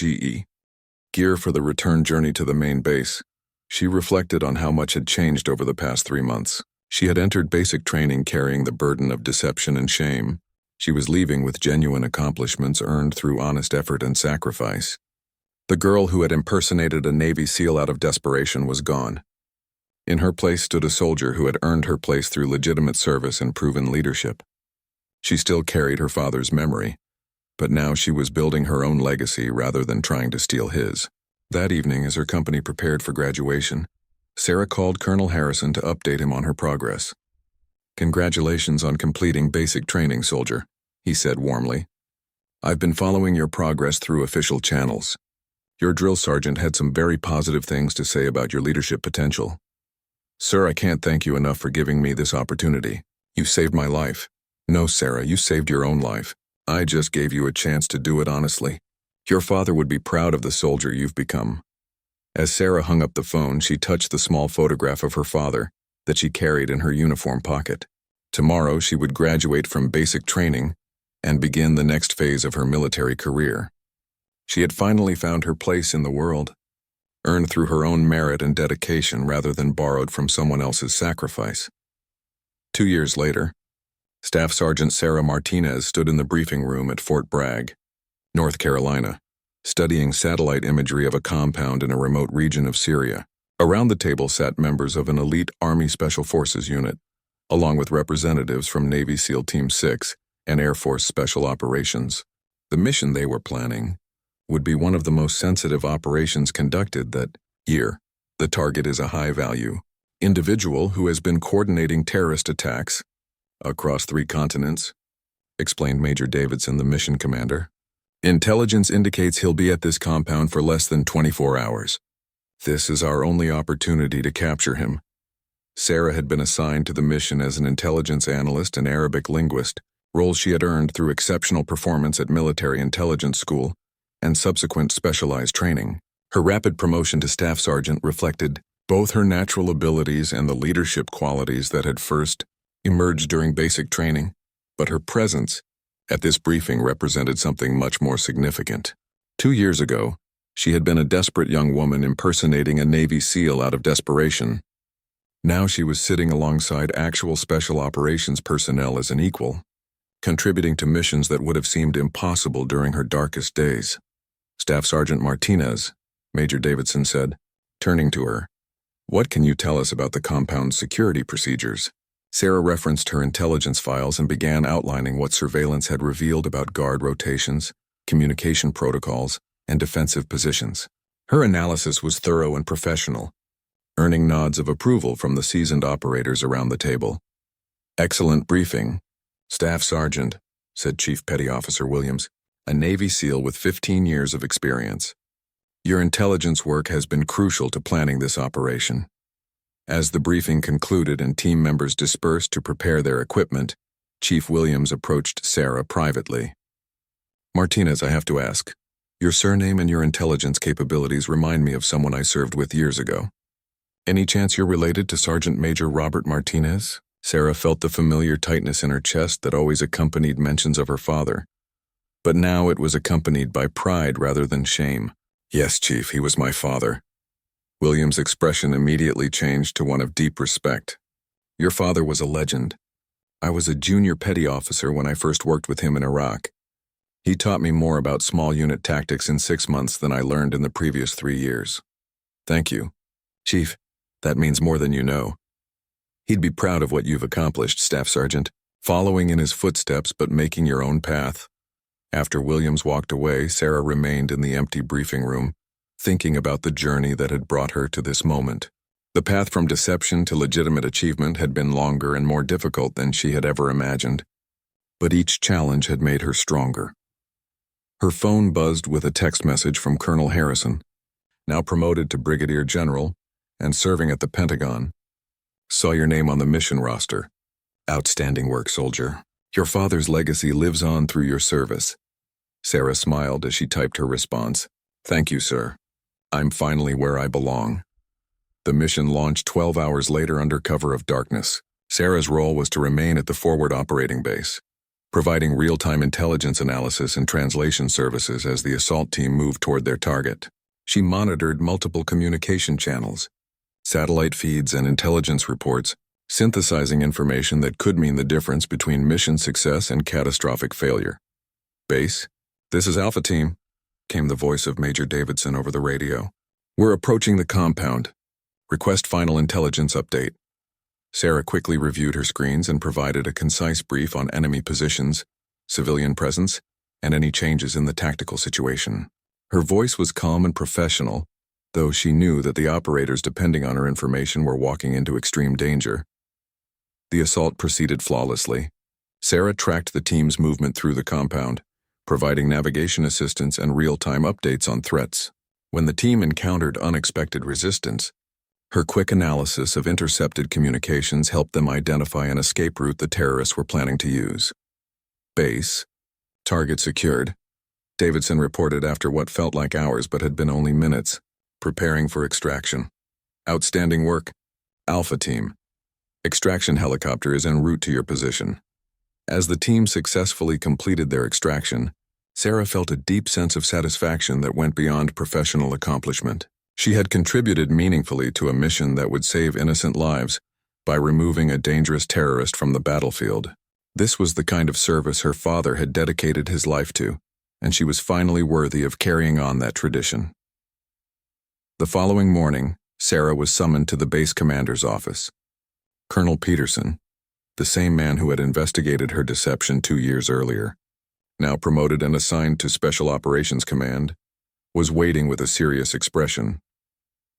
gear for the return journey to the main base, she reflected on how much had changed over the past 3 months. She had entered basic training carrying the burden of deception and shame. She was leaving with genuine accomplishments earned through honest effort and sacrifice. The girl who had impersonated a Navy SEAL out of desperation was gone. In her place stood a soldier who had earned her place through legitimate service and proven leadership. She still carried her father's memory, but now she was building her own legacy rather than trying to steal his. That evening, as her company prepared for graduation, Sarah called Colonel Harrison to update him on her progress. Congratulations on completing basic training, soldier, he said warmly. I've been following your progress through official channels. Your drill sergeant had some very positive things to say about your leadership potential. Sir, I can't thank you enough for giving me this opportunity. You saved my life. No, Sarah, you saved your own life. I just gave you a chance to do it honestly. Your father would be proud of the soldier you've become. As Sarah hung up the phone, she touched the small photograph of her father that she carried in her uniform pocket. Tomorrow, she would graduate from basic training and begin the next phase of her military career. She had finally found her place in the world, earned through her own merit and dedication rather than borrowed from someone else's sacrifice. 2 years later, Staff Sergeant Sarah Martinez stood in the briefing room at Fort Bragg, North Carolina, studying satellite imagery of a compound in a remote region of Syria. Around the table sat members of an elite Army Special Forces unit, along with representatives from Navy SEAL Team 6 and Air Force Special Operations. The mission they were planning would be one of the most sensitive operations conducted that year. The target is a high-value individual who has been coordinating terrorist attacks across 3 continents, explained Major Davidson, the mission commander. Intelligence indicates he'll be at this compound for less than 24 hours. This is our only opportunity to capture him. Sarah had been assigned to the mission as an intelligence analyst and Arabic linguist, roles she had earned through exceptional performance at military intelligence school and subsequent specialized training. Her rapid promotion to staff sergeant reflected both her natural abilities and the leadership qualities that had first emerged during basic training, but her presence at this briefing represented something much more significant. 2 years ago, she had been a desperate young woman impersonating a Navy SEAL out of desperation. Now she was sitting alongside actual special operations personnel as an equal, contributing to missions that would have seemed impossible during her darkest days. Staff Sergeant Martinez, Major Davidson said, turning to her, "What can you tell us about the compound's security procedures?" Sarah referenced her intelligence files and began outlining what surveillance had revealed about guard rotations, communication protocols, and defensive positions. Her analysis was thorough and professional, earning nods of approval from the seasoned operators around the table. "Excellent briefing, Staff Sergeant," said Chief Petty Officer Williams, a Navy SEAL with 15 years of experience. "Your intelligence work has been crucial to planning this operation." As the briefing concluded and team members dispersed to prepare their equipment, Chief Williams approached Sarah privately. "Martinez, I have to ask, your surname and your intelligence capabilities remind me of someone I served with years ago. Any chance you're related to Sergeant Major Robert Martinez?" Sarah felt the familiar tightness in her chest that always accompanied mentions of her father. But now it was accompanied by pride rather than shame. Yes, Chief, he was my father. William's expression immediately changed to one of deep respect. Your father was a legend. I was a junior petty officer when I first worked with him in Iraq. He taught me more about small unit tactics in 6 months than I learned in the previous 3 years. Thank you. Chief, that means more than you know. He'd be proud of what you've accomplished, Staff Sergeant, following in his footsteps but making your own path. After Williams walked away, Sarah remained in the empty briefing room, thinking about the journey that had brought her to this moment. The path from deception to legitimate achievement had been longer and more difficult than she had ever imagined, but each challenge had made her stronger. Her phone buzzed with a text message from Colonel Harrison, now promoted to Brigadier General and serving at the Pentagon. Saw your name on the mission roster. Outstanding work, soldier. Your father's legacy lives on through your service. Sarah smiled as she typed her response. Thank you, sir. I'm finally where I belong. The mission launched 12 hours later under cover of darkness. Sarah's role was to remain at the forward operating base, providing real-time intelligence analysis and translation services as the assault team moved toward their target. She monitored multiple communication channels, satellite feeds and intelligence reports, synthesizing information that could mean the difference between mission success and catastrophic failure. Base, this is Alpha Team, came the voice of Major Davidson over the radio. We're approaching the compound. Request final intelligence update. Sarah quickly reviewed her screens and provided a concise brief on enemy positions, civilian presence, and any changes in the tactical situation. Her voice was calm and professional, though she knew that the operators depending on her information were walking into extreme danger. The assault proceeded flawlessly. Sarah tracked the team's movement through the compound, providing navigation assistance and real-time updates on threats. When the team encountered unexpected resistance, her quick analysis of intercepted communications helped them identify an escape route the terrorists were planning to use. Base. Target secured. Davidson reported after what felt like hours but had been only minutes, preparing for extraction. Outstanding work. Alpha Team. Extraction helicopter is en route to your position. As the team successfully completed their extraction, Sarah felt a deep sense of satisfaction that went beyond professional accomplishment. She had contributed meaningfully to a mission that would save innocent lives by removing a dangerous terrorist from the battlefield. This was the kind of service her father had dedicated his life to, and she was finally worthy of carrying on that tradition. The following morning, Sarah was summoned to the base commander's office. Colonel Peterson, the same man who had investigated her deception 2 years earlier, now promoted and assigned to Special Operations Command, was waiting with a serious expression.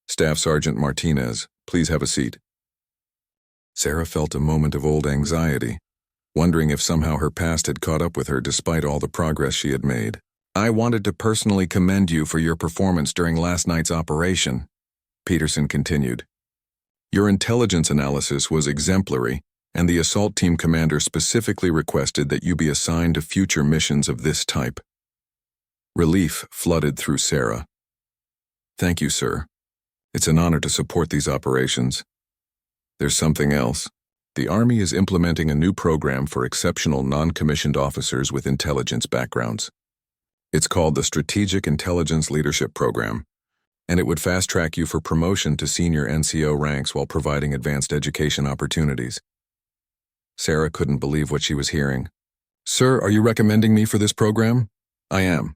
Staff Sergeant Martinez, please have a seat. Sarah felt a moment of old anxiety, wondering if somehow her past had caught up with her despite all the progress she had made. I wanted to personally commend you for your performance during last night's operation, Peterson continued. Your intelligence analysis was exemplary, and the assault team commander specifically requested that you be assigned to future missions of this type. Relief flooded through Sarah. Thank you, sir. It's an honor to support these operations. There's something else. The Army is implementing a new program for exceptional non-commissioned officers with intelligence backgrounds. It's called the Strategic Intelligence Leadership Program, and it would fast-track you for promotion to senior NCO ranks while providing advanced education opportunities. Sarah couldn't believe what she was hearing. Sir, are you recommending me for this program? I am,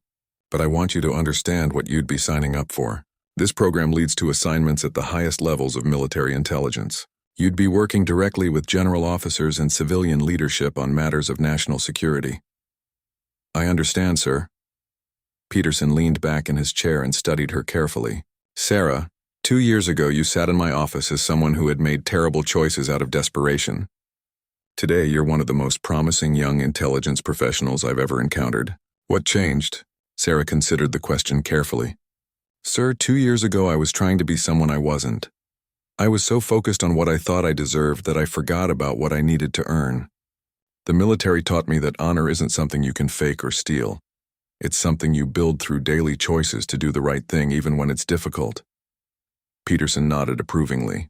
but I want you to understand what you'd be signing up for. This program leads to assignments at the highest levels of military intelligence. You'd be working directly with general officers and civilian leadership on matters of national security. I understand, sir. Peterson leaned back in his chair and studied her carefully. Sarah, 2 years ago you sat in my office as someone who had made terrible choices out of desperation. Today you're one of the most promising young intelligence professionals I've ever encountered. What changed? Sarah considered the question carefully. Sir, 2 years ago I was trying to be someone I wasn't. I was so focused on what I thought I deserved that I forgot about what I needed to earn. The military taught me that honor isn't something you can fake or steal. It's something you build through daily choices to do the right thing even when it's difficult. Peterson nodded approvingly.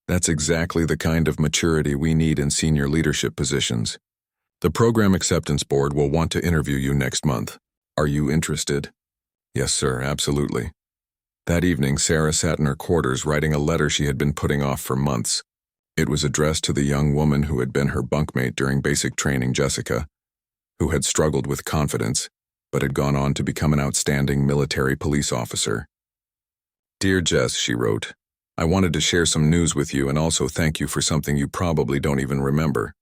That's exactly the kind of maturity we need in senior leadership positions. The Program Acceptance Board will want to interview you next month. Are you interested? Yes, sir, absolutely. That evening, Sarah sat in her quarters writing a letter she had been putting off for months. It was addressed to the young woman who had been her bunkmate during basic training, Jessica, who had struggled with confidence, but had gone on to become an outstanding military police officer. Dear Jess, she wrote, I wanted to share some news with you and also thank you for something you probably don't even remember.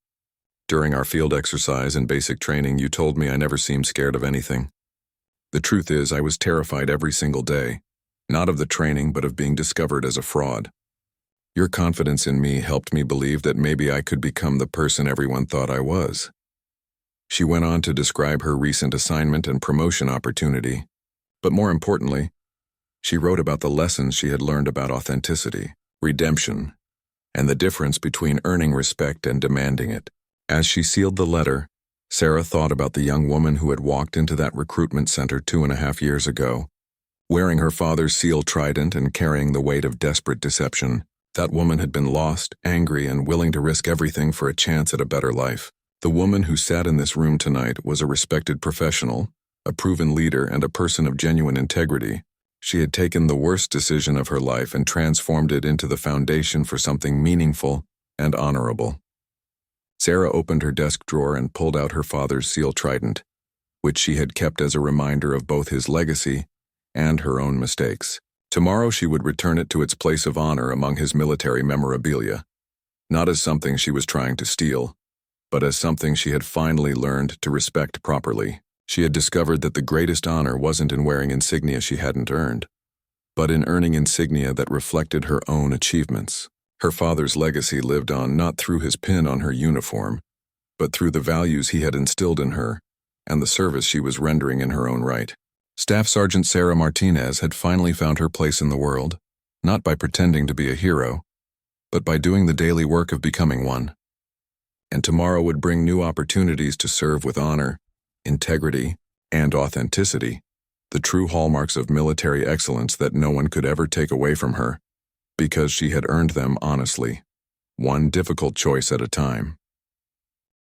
During our field exercise and basic training, you told me I never seemed scared of anything. The truth is, I was terrified every single day, not of the training, but of being discovered as a fraud. Your confidence in me helped me believe that maybe I could become the person everyone thought I was. She went on to describe her recent assignment and promotion opportunity, but more importantly, she wrote about the lessons she had learned about authenticity, redemption, and the difference between earning respect and demanding it. As she sealed the letter, Sarah thought about the young woman who had walked into that recruitment center 2.5 years ago, wearing her father's seal trident and carrying the weight of desperate deception. That woman had been lost, angry, and willing to risk everything for a chance at a better life. The woman who sat in this room tonight was a respected professional, a proven leader, and a person of genuine integrity. She had taken the worst decision of her life and transformed it into the foundation for something meaningful and honorable. Sarah opened her desk drawer and pulled out her father's seal trident, which she had kept as a reminder of both his legacy and her own mistakes. Tomorrow she would return it to its place of honor among his military memorabilia, not as something she was trying to steal, but as something she had finally learned to respect properly. She had discovered that the greatest honor wasn't in wearing insignia she hadn't earned, but in earning insignia that reflected her own achievements. Her father's legacy lived on not through his pin on her uniform, but through the values he had instilled in her and the service she was rendering in her own right. Staff Sergeant Sarah Martinez had finally found her place in the world, not by pretending to be a hero, but by doing the daily work of becoming one. And tomorrow would bring new opportunities to serve with honor, integrity, and authenticity, the true hallmarks of military excellence that no one could ever take away from her, because she had earned them honestly, one difficult choice at a time.